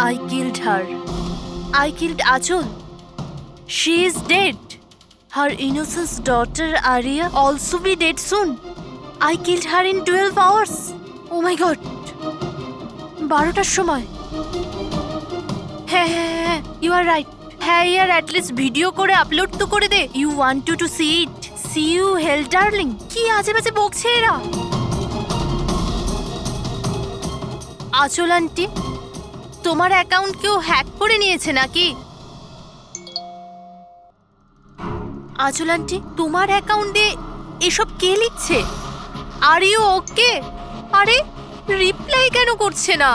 I killed her. I killed Achol. She is dead. Her innocent daughter Arya also be dead soon. I killed her in 12 hours. Oh my god. 12টার সময়। হ্যাঁ, you are right. হ্যাঁ ইয়ার at least video করে upload তো করে দে। You want to see it. See you hell darling. কি আজে বাজে বকছে এরা। আচল আন্টি, তোমার অ্যাকাউন্ট কেউ হ্যাক করে নিয়েছে নাকি? আচল আন্টি, তোমার অ্যাকাউন্টে এসব কে লিখছে? Are you okay? আরে রিপ্লাই কেন করছে না?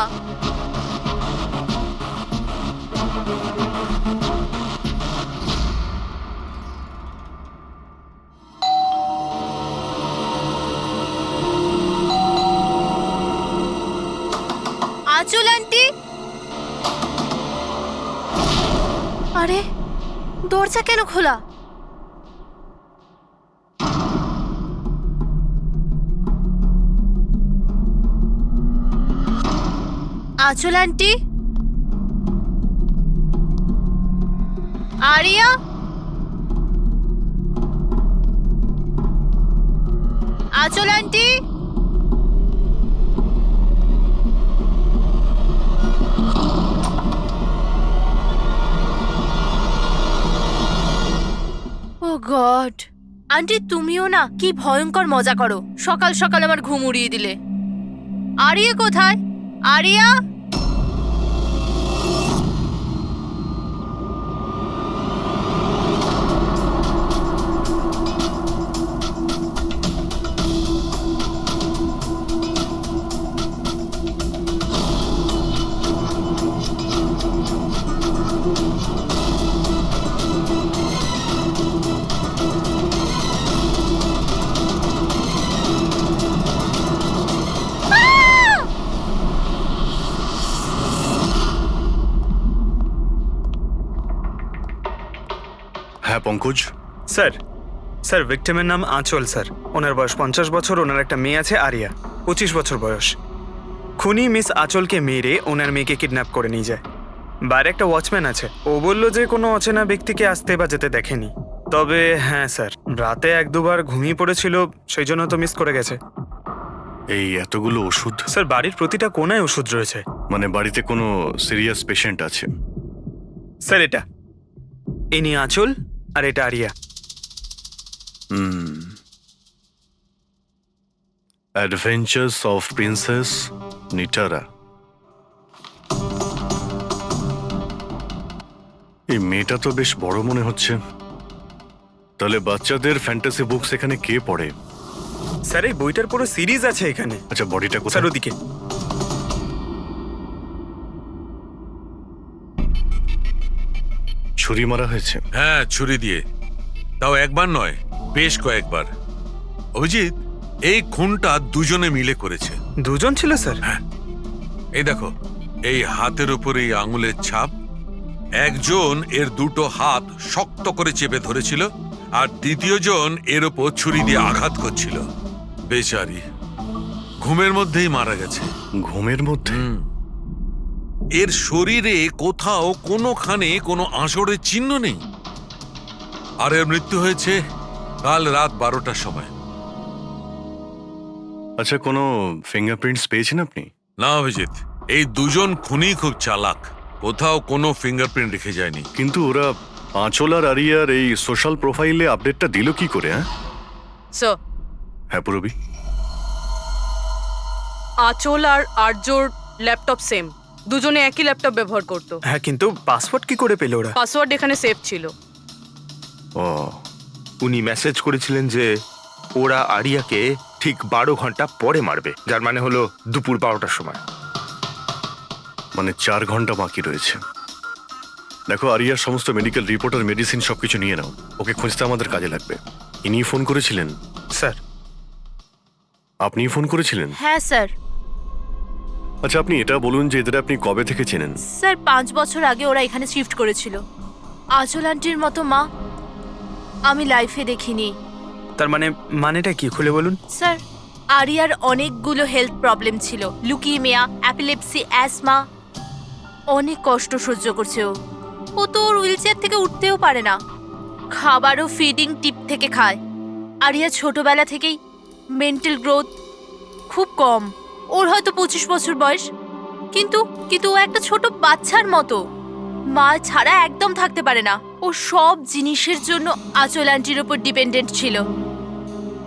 আচল আন্টি, আরে দরজা কেন খোলা? আচল আন্টি, আরিয়া, আচল আন্টি, ও গড, আন্টি তুমিও না কি ভয়ঙ্কর মজা করো। সকাল সকাল আমার ঘুম উড়িয়ে দিলে। আরিয়া কোথায়? আরিয়া, হ্যাঁ পঙ্কজ। স্যার ভিক্টিমের নাম আঁচল স্যার। ওনার বয়স 50 বছর। ওনার একটা মেয়ে আছে আরিয়া, 25 বছর বয়স। খুনি মিস আঁচলকে মেরে ওনার মেয়েকে কিডন্যাপ করে নিয়ে যায়। বাইরে একটা ওয়াচম্যান আছে, ও বলল যে কোনো অচেনা ব্যক্তিকে আসতে বা যেতে দেখেনি। তবে হ্যাঁ স্যার, রাতে 1-2 বার ঘুমিয়ে পড়েছিল, সেই জন্য তো মিস করে গেছে। এই এতগুলো ওষুধ? স্যার বাড়ির প্রতিটা কোনায় ওষুধ রয়েছে। মানে বাড়িতে কোনো সিরিয়াস পেশেন্ট আছে? স্যার এটা ইনি আঁচল আর এটা Aria. Adventures of princess Nitara. এই মেয়েটা তো বেশ বড় মনে হচ্ছে। তাহলে বাচ্চাদের ফ্যান্টাসি বুকস এখানে কে পড়ে? স্যার এই বইটার পুরো সিরিজ আছে এখানে। আচ্ছা বডিটা কোথায়? স্যার ওদিকে। ছুরি মারা হয়েছে? হ্যাঁ, ছুরি দিয়ে। তাও একবার নয়, বেশ কয়েকবার। অভিজিৎ, এই খুনটা দুজনে মিলে করেছে। দুজন ছিল স্যার? হ্যাঁ, এই দেখো, এই হাতের উপর এই আঙুলের ছাপ। একজন এর দুটো হাত শক্ত করে চেপে ধরেছিল, আর দ্বিতীয় জন এর ওপর ছুরি দিয়ে আঘাত করছিল। বেচারি ঘুমের মধ্যেই মারা গেছে। ঘুমের মধ্যে? এর শরীরে কোথাও কোনোখানে কোনো আঁচড়ের চিহ্ন নেই। আর এর মৃত্যু হয়েছে কাল রাত 12টার সময়। আচ্ছা কোনো ফিঙ্গারপ্রিন্টস পেয়েছেন আপনি? না অভিজিৎ, এই দুজন খুনি খুব চালাক, কোথাও কোনো ফিঙ্গারপ্রিন্ট রেখে যায়নি। কিন্তু ওরা আঁচল আর আরিয়ার এই সোশ্যাল প্রোফাইলে আপডেটটা দিল কি করে? স্যার, হ্যাঁ পুরবি। আঁচল আর আর্যর ল্যাপটপ সেম, দুজনে একই ল্যাপটপ ব্যবহার করতো। হ্যাঁ, কিন্তু পাসওয়ার্ড কি করে পেল ওরা? পাসওয়ার্ড এখানে সেভ ছিল। ও, উনি মেসেজ করেছিলেন যে ওরা আরিয়াকে ঠিক 12 ঘন্টা পরে মারবে, যার মানে হলো দুপুর 12টার সময়। মানে 4 ঘন্টা বাকি রয়েছে। দেখো আরিয়ার সমস্ত মেডিকেল রিপোর্ট আর মেডিসিন সবকিছু নিয়ে নাও, ওকে খুঁজতে আমাদের কাজে লাগবে। ইনি ফোন করেছিলেন? স্যার আপনি ফোন করেছিলেন? হ্যাঁ স্যার। আচ্ছা আপনি এটা বলুন যে এদের আপনি কবে থেকে চেনেন? স্যার 5 বছর আগে ওরা এখানে শিফট করেছিল। আঁচল আন্টির মতো মা আমি লাইফে দেখিনি। তার মানেটা কি খুলে বলুন। স্যার আরিয়ার অনেকগুলো হেলথ প্রবলেম ছিল, লুকিমিয়া, অ্যাপিলেপসি, অ্যাসমা। অনেক কষ্ট সহ্য করছে ও তো ওর হুইল চেয়ার থেকে উঠতেও পারে না, খাবারও ফিডিং টিপ থেকে খায়। আরিয়া ছোটবেলা থেকেই মেন্টাল গ্রোথ খুব কম, ওর হয়তো 25 বছর বয়স, কিন্তু কিন্তু ও একটা ছোট বাচ্চার মতো, মা ছাড়া একদম থাকতে পারে না। ও সব জিনিসের জন্য আঁচল আন্টির ওপর ডিপেন্ডেন্ট ছিল।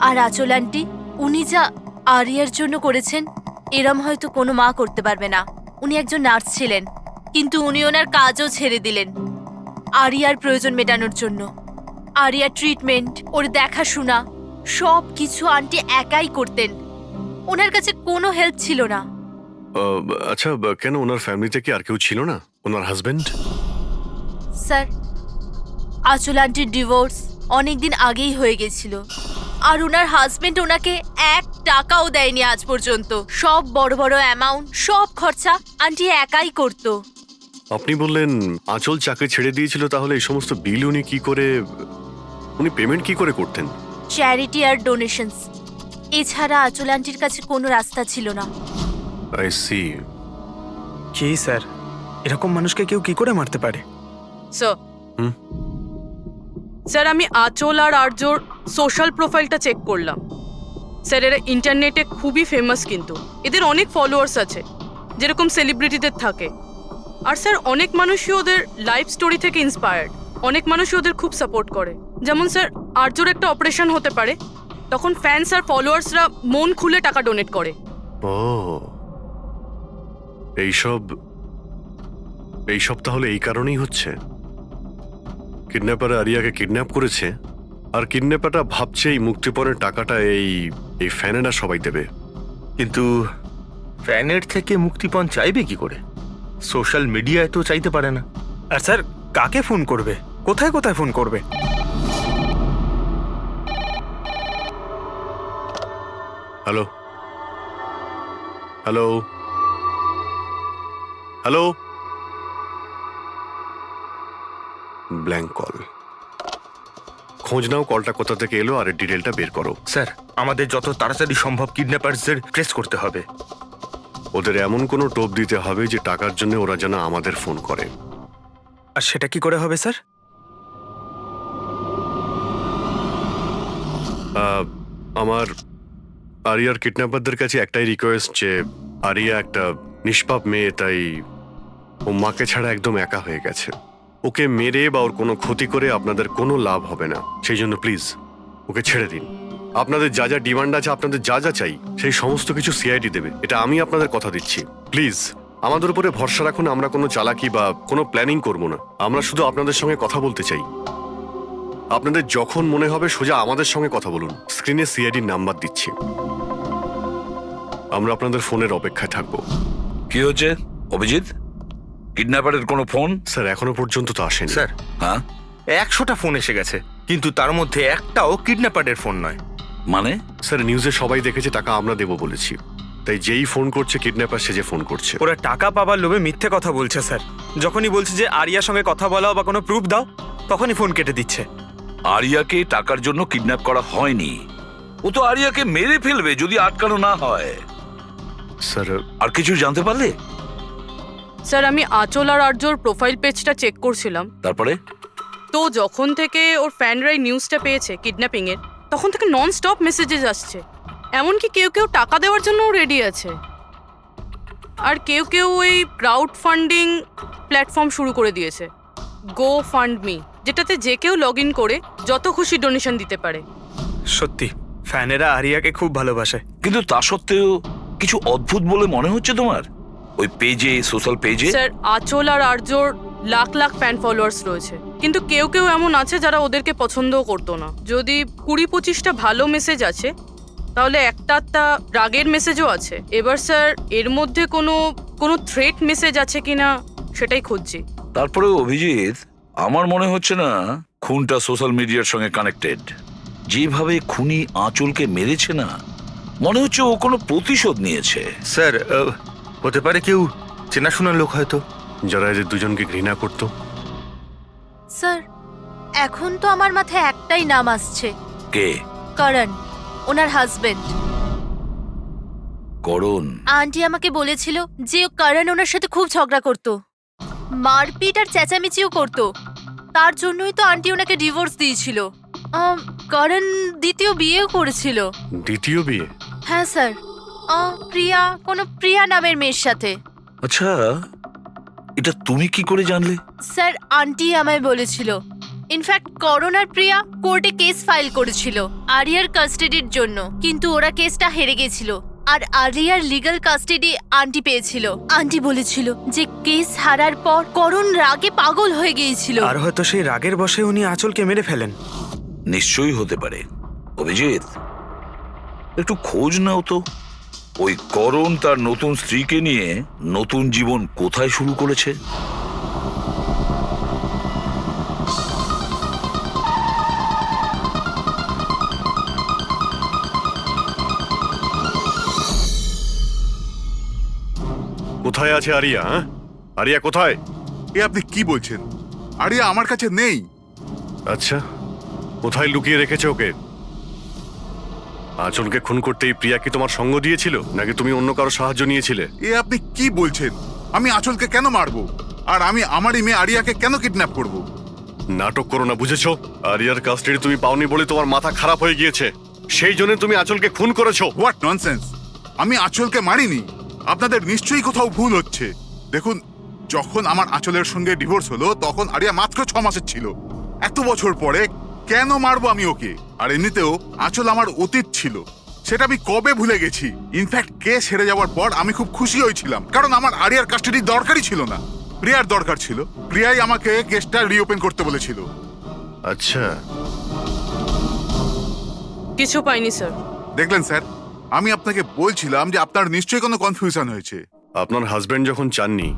আর আঁচল আন্টি উনি যা আরিয়ার জন্য করেছেন এরম হয়তো কোনো মা করতে পারবে না। উনি একজন নার্স ছিলেন, কিন্তু উনি ওনার কাজও ছেড়ে দিলেন আরিয়ার প্রয়োজন মেটানোর জন্য। আরিয়ার ট্রিটমেন্ট, ওর দেখাশোনা সব কিছু আন্টি একাই করতেন, ওনার কাছে কোনো হেল্প ছিল না। আচ্ছা, কেন ওনার ফ্যামিলিতে কি আর কেউ ছিল না? ওনার হাজবেন্ড? স্যার, আঁচল আন্টির ডিভোর্স অনেকদিন আগেই হয়ে গেছিল, আর ওনার হাজবেন্ড ওনাকে 1 টাকাও দেয়নি আজ পর্যন্ত। সব বড় বড় অ্যামাউন্ট, সব খরচা আন্টি একাই করতো। আপনি বললেন আঁচল চাকরি ছেড়ে দিয়েছিল, তাহলে এই সমস্ত বিল উনি কি করে, উনি পেমেন্ট কি করে করতেন? চ্যারিটি আর ডোনেশনস, এছাড়া আঁচল আন্টির কাছে কোনো রাস্তা ছিল না। I C. কি স্যার, এরকম মানুষকে কেউ কি করে মারতে পারে? স্যার হুম? স্যার, আমি আঁচল আর আর্যর সোশ্যাল প্রোফাইলটা চেক করলাম। স্যার, এরা ইন্টারনেটে খুবই ফেমাস, কিন্তু এদের অনেক ফলোয়ার্স আছে, যেরকম সেলিব্রিটিদের থাকে। আর স্যার, অনেক মানুষই ওদের লাইফ স্টোরি থেকে ইন্সপায়ার্ড, অনেক মানুষই ওদের খুব সাপোর্ট করে। যেমন স্যার, আর্যর একটা অপারেশন হতে পারে, তখন ফ্যান্স আর ফলোয়ার্সরা মন খুলে টাকা ডোনেট করে। ও, এইসব তাহলে এই কারণেই হচ্ছে। কিডন্যাপার আরিয়াকে কিডন্যাপ করেছে, আর কিডন্যাপারটা ভাবছে এই মুক্তিপণের টাকাটা এই ফ্যানেরা সবাই দেবে। কিন্তু ফ্যানের থেকে মুক্তিপণ চাইবে কি করে? সোশ্যাল মিডিয়ায় তো চাইতে পারে না। আর স্যার, কাকে ফোন করবে, কোথায় কোথায় ফোন করবে? Hello hello hello, blank call. খোঁজ নাও কলটা কোথা থেকে এলো আর এর ডিটেলটা বের করো। স্যার, আমাদের যত তাড়াতাড়ি সম্ভব কিডন্যাপারদের ট্রেস করতে হবে। ওদের এমন কোনো টোপ দিতে হবে যে টাকার জন্য ওরা যেন আমাদের ফোন করে। আর সেটা কি করে হবে স্যার? আমার আরিয়ার কিডন্যাপারদের কাছে একটাই রিকোয়েস্ট, যে আরিয়া একটা নিষ্পাপ মেয়ে, তাই ও মাকে ছাড়া একদম একা হয়ে গেছে। ওকে মেরে বা ওর কোনো ক্ষতি করে আপনাদের কোনো লাভ হবে না, সেই জন্য প্লিজ ওকে ছেড়ে দিন। আপনাদের যা যা ডিমান্ড আছে, আপনাদের যা যা চাই, সেই সমস্ত কিছু সিআইডি দেবে, এটা আমি আপনাদের কথা দিচ্ছি। প্লিজ আমাদের উপরে ভরসা রাখুন, আমরা কোনো চালাকি বা কোনো প্ল্যানিং করব না, আমরা শুধু আপনাদের সঙ্গে কথা বলতে চাই। আপনাদের যখন মনে হবে সোজা আমাদের সঙ্গে কথা বলুন, স্ক্রিনে সিআইডির নাম্বার দিচ্ছি, আমরা আপনাদের ফোনের অপেক্ষায় থাকবো। কি হচ্ছে অভিজিৎ? কিডন্যাপারের কোনো ফোন? স্যার, এখনো পর্যন্ত তো আসেনি। স্যার, হ্যাঁ 100টা ফোন এসে গেছে, কিন্তু তার মধ্যে একটাও কিডন্যাপারের ফোন নয়। মানে? স্যার, নিউজে সবাই দেখেছে টাকা আমরা দেবো বলেছি, তাই যেই ফোন করছে কিডন্যাপার সেজে ফোন করছে। ওরা টাকা পাবার লোভে মিথ্যে কথা বলছে স্যার। যখনই বলছে যে আরিয়ার সঙ্গে কথা বলাও বা কোনো প্রুফ দাও, তখনই ফোন কেটে দিচ্ছে। আরিয়াকে টাকার জন্য কিডন্যাপ করা হয়নি, ও তো আরিয়াকে মেরে ফেলবে যদি আটকানো না হয়। স্যার, আর কিছু জানতে পারলে? স্যার, আমি আঁচল আর আর্যর প্রোফাইল পেজটা চেক করছিলাম, তারপরে? তো যখন থেকে ওর ফ্যানরাই নিউজটা পেয়েছে কিডন্যাপিং এর, তখন থেকে নন স্টপ মেসেজেস আসছে। এমনকি কেউ কেউ টাকা দেওয়ার জন্য রেডি আছে, আর কেউ কেউ ওই ক্রাউড ফান্ডিং প্ল্যাটফর্ম শুরু করে দিয়েছে, গো ফান্ড মি, যেটাতে যে কেউ লগ ইন করে যত খুশি ডোনেশন দিতে পারে। সত্যি ফ্যানেরা আরিয়াকে খুব ভালোবাসে। কিন্তু তা সত্ত্বেও কিছু অদ্ভুত বলে মনে হচ্ছে তোমার ওই পেজে, সোশ্যাল পেজে? স্যার, আঁচল আর আর্যর লাখ লাখ ফ্যান ফলোয়ার্স রয়েছে, কিন্তু কেউ কেউ এমন আছে যারা ওদেরকে পছন্দও করতো না। যদি 20-25টা ভালো মেসেজ আছে, তাহলে একটা রাগের মেসেজও আছে। এবার স্যার, এর মধ্যে কোনো থ্রেট মেসেজ আছে কিনা সেটাই খুঁজছি। তারপরে অভিজিৎ, আমার মনে হচ্ছে না খুনটা সোশ্যাল মিডিয়ার সঙ্গে কানেক্টেড। যেভাবে খুনি আঁচলকে মেরেছে না, মনে হচ্ছে ও কোনো প্রতিশোধ নিয়েছে। স্যার, হতে পারে কেউ চেনাশোনা লোক হয়তো, যারা এদের দুজনকে ঘৃণা করতো। স্যার, এখন তো আমার মাথায় একটাই নাম আসছে, কে? করণ, ওনার হাজবেন্ড। করণ? আন্টি আমাকে বলেছিল যে করণ ওনার সাথে খুব ঝগড়া করতো, মারপিট আর চেঁচামেচিও করতো। তার জন্যই তো আন্টি ওনাকে ডিভোর্স দিয়েছিল। করণ দ্বিতীয় বিয়েও করেছিল। দ্বিতীয় বিয়ে? হ্যাঁ স্যার, কোনো প্রিয়া নামের মেয়ের সাথে। আচ্ছা, এটা তুমি কি করে জানলে? স্যার, আন্টি আমায় বলেছিল। ইনফ্যাক্ট করণ আর প্রিয়া কোর্টে কেস ফাইল করেছিল আরিয়ার কাস্টাডির জন্য, কিন্তু ওরা কেসটা হেরে গেছিল আর আরিয়ার লিগ্যাল কাস্টাডি আন্টি পেয়েছিল। আন্টি বলেছিল যে কেস হারার পর করণ রাগে পাগল হয়ে গিয়েছিল। আর হয়তো সেই রাগের বশে উনি আঁচলকে মেরে ফেলেন। নিশ্চয়ই হতে পারে। অভিজিৎ, একটু খোঁজ নাও তো, ওই করণ তার নতুন স্ত্রীকে নিয়ে নতুন জীবন কোথায় শুরু করেছে। কোথায় আছে আরিয়া? হ্যাঁ, আরিয়া কোথায়? এ আপনি কি বলছেন? আরিয়া আমার কাছে নেই। আচ্ছা, কোথায় লুকিয়ে রেখেছে ওকে? আঁচলকে খুন করতে এই প্রিয়া কি তোমার সঙ্গ দিয়েছিল, নাকি তুমি অন্য কারো সাহায্য নিয়েছিলে? এ আপনি কি বলছেন? আমি আঁচলকে কেন মারবো? আর আমি আমারই মেয়ে আরিয়াকে কেন কিডন্যাপ করব? নাটক করো না, বুঝেছো? আরিয়ার কাস্টাডি তুমি পাওনি বলে তোমার মাথা খারাপ হয়ে গিয়েছে, সেই জন্য তুমি আঁচলকে খুন করেছো। What nonsense! আমি আঁচলকে মারিনি। আপনাদের নিশ্চয়ই কোথাও ভুল হচ্ছে। দেখুন, যখন আমার আঁচলের সঙ্গে ডিভোর্স হলো তখন আরিয়া মাত্র 6 মাসের ছিল। এত বছর পরে কেন মারবো আমি ওকে? আর এমনিতেও আঁচল আমার অতীত ছিল, সেটা আমি কবে ভুলে গেছি। ইনফ্যাক্ট কেস হেরে যাওয়ার পর আমি খুব খুশি হয়েছিলাম, কারণ আমার আরিয়ার কাস্টাডি দরকারই ছিল না, প্রিয়ার দরকার ছিল। প্রিয়াই আমাকে কেসটা রিওপেন করতে বলেছিল। আচ্ছা, কিছু পাইনি স্যার। দেখলেন স্যার, আমি আপনাকে বলছিলাম যে আপনার নিশ্চয়ই কোনো কনফিউশন হয়েছে। আপনার হাজবেন্ড যখন চাননি,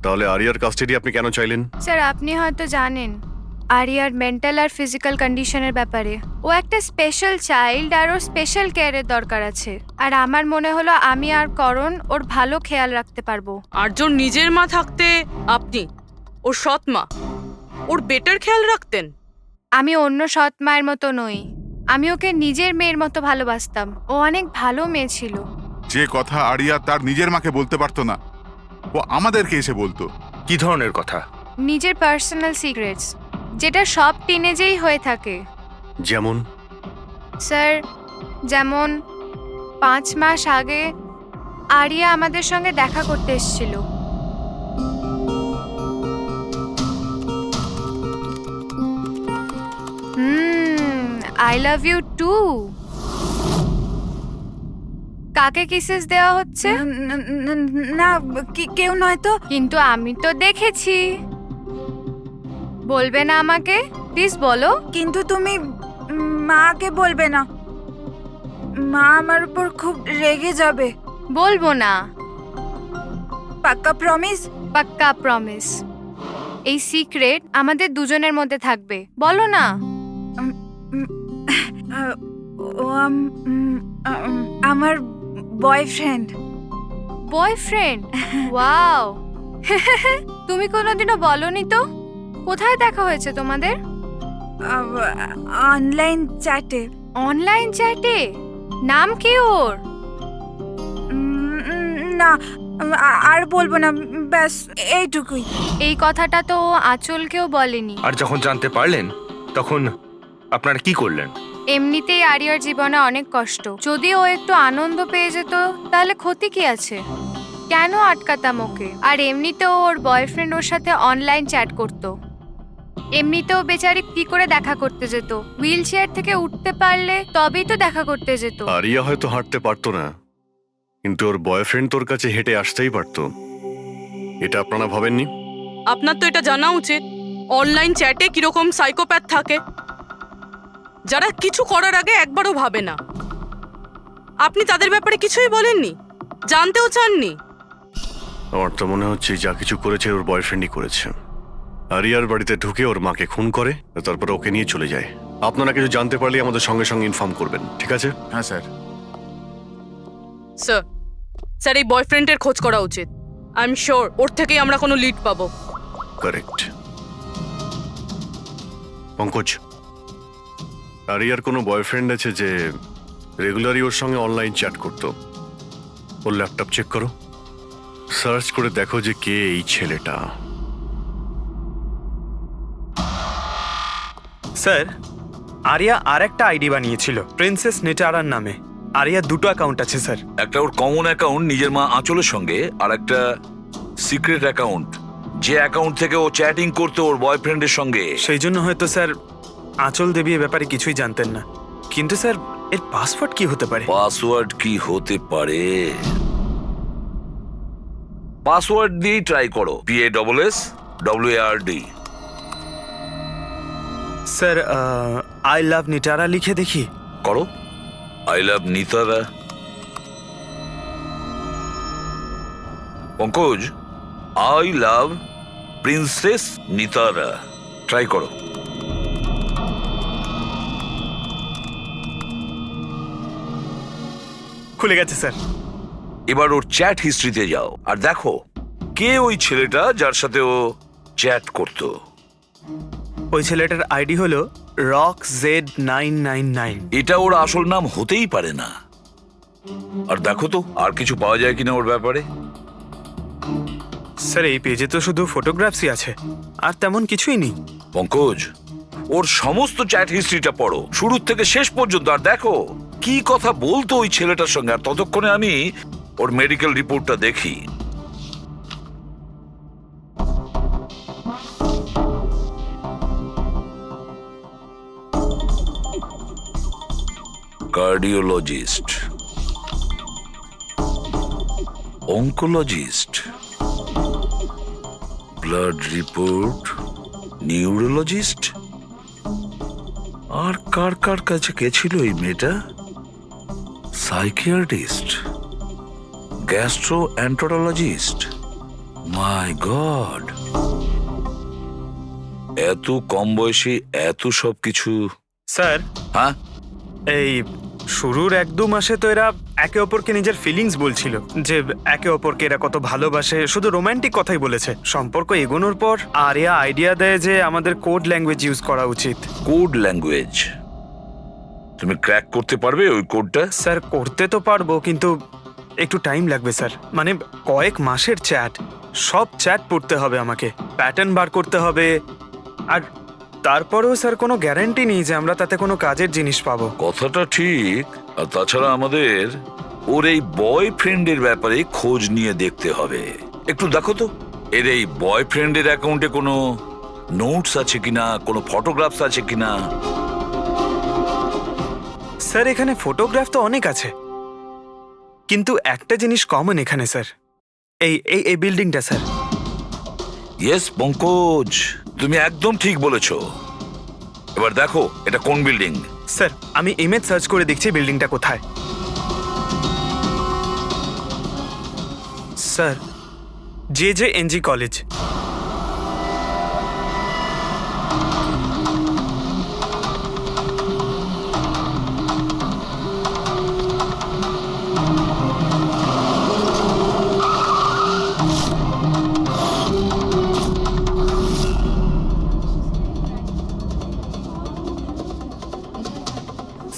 তাহলে আরিয়ার কাস্টাডি আপনি কেন চাইলেন? স্যার, আপনি হয়তো জানেন আরিয়ার মেন্টাল আর ফিজিক্যাল কন্ডিশনের ব্যাপারে। ও একটা স্পেশাল চাইল্ড আর ওর স্পেশাল কেয়ারের দরকার আছে। আর আমার মনে হলো আমি আর করণ ওর ভালো খেয়াল রাখতে পারবো। আর্যর নিজের মা থাকতে আপনি ওর সৎ মা, ওর বেটার খেয়াল রাখতেন। আমি অন্য সৎ মায়ের মতো নই, আমি ওকে নিজের মেয়ের মতো ভালোবাসতাম। ও অনেক ভালো মেয়ে ছিল। যে কথা আরিয়া তার নিজের মাকে বলতে পারতো না, ও আমাদেরকে এসে বলতো। কি ধরনের কথা? নিজের পার্সোনাল সিক্রেটস, যেটা সব টিনেজেই হয়ে থাকে। যেমন? স্যার, যেমন 5 মাস আগে আরিয়া আমাদের সঙ্গে দেখা করতে এসেছিল। I love you too. কাকে কিসেস দেওয়া হচ্ছে? না, কেউ নয় তো। কিন্তু আমি তো দেখেছি। বলবে না আমাকে? প্লিজ বলো। কিন্তু তুমি মাকে বলবে না, মা আমার উপর খুব রেগে যাবে। বলবো না। পাক্কা প্রমিস? পাক্কা প্রমিস। এই সিক্রেট আমাদের দুজনের মধ্যে থাকবে। বলো না। ও আমার বয়ফ্রেন্ড। বয়ফ্রেন্ড? ওয়াও। তুমি কোনোদিনও বলনি তো। কোথায় দেখা হয়েছে তোমাদের? অনলাইন চ্যাটে। অনলাইন চ্যাটে? নাম কি ওর? না, আর বলবো না, ব্যাস এইটুকুই। এই কথাটা তো ও আঁচলকেও বলেনি। আর যখন জানতে পারলেন তখন আপনারা কি করলেন? এমনিতেই আরিয়ার জীবনে অনেক কষ্ট, যদি ও একটু আনন্দ পেয়ে যেত তাহলে ক্ষতি কি আছে? কেন আটকাতাম ওকে? আর এমনিতেও ওর বয়ফ্রেন্ড ওর সাথে অনলাইন চ্যাট করত। এমনিতেও বেচারি কি করে দেখা করতে যেত? হুইল চেয়ার থেকে উঠতে পারলে তবেই তো দেখা করতে যেত। আরিয়া হয়তো হাঁটতে পারতো না, কিন্তু ওর বয়ফ্রেন্ড তোর কাছে হেঁটে আসতেই পারতো। এটা আপনারা ভাবেননি? আপনার তো এটা জানা উচিত অনলাইন চ্যাটে কিরকম সাইকোপ্যাথ থাকে, যারা কিছু করার আগে একবারও ভাবে না। আপনি তাদের ব্যাপারে কিছুই বলেননি, জানতেও চাননি। আমার তো মনে হচ্ছে যা কিছু করেছে ওর বয়ফ্রেন্ডই করেছে। আরিয়ার বাড়িতে ঢুকে ওর মাকে খুন করে, তারপর ওকে নিয়ে চলে যায়। আপনারা কিছু জানতে পারলে আমাদের সঙ্গে সঙ্গে ইনফর্ম করবেন, ঠিক আছে? হ্যাঁ স্যার। স্যার, স্যার এই বয়ফ্রেন্ডের খোঁজ করা উচিত। আই এম শিওর ওর থেকেই আমরা কোনো লিড পাবো। কারেক্ট। পঙ্কজ, আরিয়ার কোনো বয়ফ্রেন্ড আছে যে রেগুলারই ওর সঙ্গে অনলাইন চ্যাট করতো? ওর ল্যাপটপ চেক করো, সার্চ করে দেখো যে কে এই ছেলেটা। স্যার আরিয়া আর একটা আইডি বানিয়েছিল প্রিন্সেস নেটারার নামে। আরিয়া দুটো অ্যাকাউন্ট আছে স্যার। একটা ওর কমন অ্যাকাউন্ট নিজের মা আঁচলের সঙ্গে, আর একটা সিক্রেট অ্যাকাউন্ট, যে অ্যাকাউন্ট থেকে ও চ্যাটিং করতো ওর বয়ফ্রেন্ডের সঙ্গে। সেই জন্য হয়তো স্যার আঁচল দেবী এ ব্যাপারে কিছুই জানতেন না। কিন্তু স্যার এর পাসওয়ার্ড কি হতে পারে? পাসওয়ার্ড কি হতে পারে? পাসওয়ার্ড দিয়েই ট্রাই করো, PASSWARD। Sir I love Nitara লিখে দেখি। করো, I love Nitara. Pankaj, I love princess Nitara, try করো। খুলে গেছে স্যার। এবার ওর চ্যাট হিস্ট্রিতে যাও আর দেখো কে ওই ছেলেটা যার সাথে ও চ্যাট করতো। ওই ছেলেটার আইডি হলো RockZ999। এটা ওর আসল নাম হতেই পারে না। আর দেখো তো আর কিছু পাওয়া যায় কিনা ওর ব্যাপারে। স্যার এই পেজে তো শুধু ফটোগ্রাফসই আছে, আর তেমন কিছুই নেই। পঙ্কজ, ওর সমস্ত চ্যাট হিস্ট্রিটা পড়ো শুরু থেকে শেষ পর্যন্ত, আর দেখো কি কথা বলতো ওই ছেলেটার সঙ্গে। আর ততক্ষণে আমি ওর মেডিকেল রিপোর্টটা দেখি। Cardiologist, oncologist, blood report, neurologist. আর কার কার কাছে গেছিল এই মেয়েটা? Psychiatrist, gastroenterologist. মাই গড, এত কম বয়সে এত সব কিছু। স্যার হ্যাঁ, এই শুরুর 1-2 মাসে তো এরা একে অপরকে নিজের ফিলিংস বলছিল, যে একে অপরকে এরা কত ভালোবাসে, শুধু রোমান্টিক কথাই বলেছে। সম্পর্ক এগোনোর পর আরিয়া আইডিয়া দেয় যে আমাদের কোড ল্যাঙ্গুয়েজ ইউজ করা উচিত। Code language? তুমি ক্র্যাক করতে পারবে ওই কোডটা? স্যার করতে তো পারবো, কিন্তু একটু টাইম লাগবে স্যার। মানে কয়েক মাসের চ্যাট, সব চ্যাট পড়তে হবে আমাকে, প্যাটার্ন বার করতে হবে। আর তারপরেও স্যার কোনো গ্যারান্টি নেই যে আমরা তাতে কোনো কাজের জিনিস পাবো। কথাটা ঠিক। আর তাছাড়া আমাদের ওর এই বয়ফ্রেন্ডের ব্যাপারে খোঁজ নিয়ে দেখতে হবে। একটু দেখো তো এর এই বয়ফ্রেন্ডের অ্যাকাউন্টে কোনো নোটস আছে কিনা, কোনো ফটোগ্রাফস আছে কিনা। স্যার এখানে ফটোগ্রাফ তো অনেক আছে, কিন্তু একটা জিনিস কমন এখানে স্যার, এই এই এই বিল্ডিংটা স্যার। ইয়েস পঙ্কজ, তুমি একদম ঠিক বলেছো। এবার দেখো এটা কোন বিল্ডিং। স্যার আমি ইমেজ সার্চ করে দেখছি বিল্ডিংটা কোথায়। Sir JJNG college.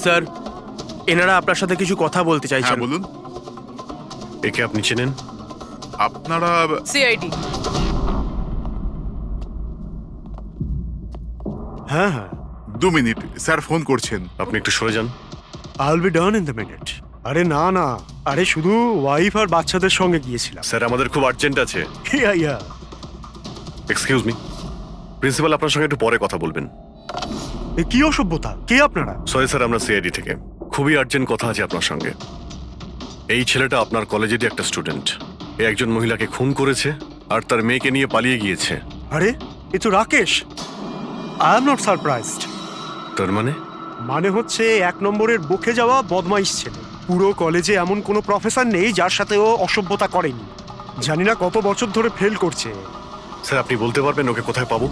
স্যার এনারা আপনার সাথে কিছু কথা বলতে চাইছেন। হ্যাঁ বলুন। একে আপনি চেনেন? আপনারা সিআইডি। হ্যাঁ হ্যাঁ, 2 মিনিট, স্যার ফোন করছেন। আপনি একটু সরে যান। I will be done in the minute. আরে না না, আরে শুধু ওয়াইফ আর বাচ্চাদের সঙ্গে গিয়েছিলাম। স্যার আমাদের খুব আর্জেন্ট আছে। ইয়া ইয়া। এক্সকিউজ মি, প্রিন্সিপাল আপনার সঙ্গে একটু পরে কথা বলবেন। এ কি অসভ্যতা? কে আপনারা? সরি স্যার, আমরা সিআইডি থেকে। খুবই আর্জেন্ট কথা আছে আপনার সঙ্গে। এই ছেলেটা আপনার কলেজেরই একটা স্টুডেন্ট। এ একজন মহিলাকে খুন করেছে আর তার মেয়েকে নিয়ে পালিয়ে গিয়েছে। আরে এ তো Rakesh. I am not surprised. তার মানে হচ্ছে 1 নম্বরের বকে যাওয়া বদমাইশ ছেলে। পুরো কলেজে এমন কোনো প্রফেসর নেই যার সাথে ও অসভ্যতা করেনি। জানি না কত বছর ধরে ফেল করছে। স্যার আপনি বলতে পারবেন ওকে কোথায় পাবো?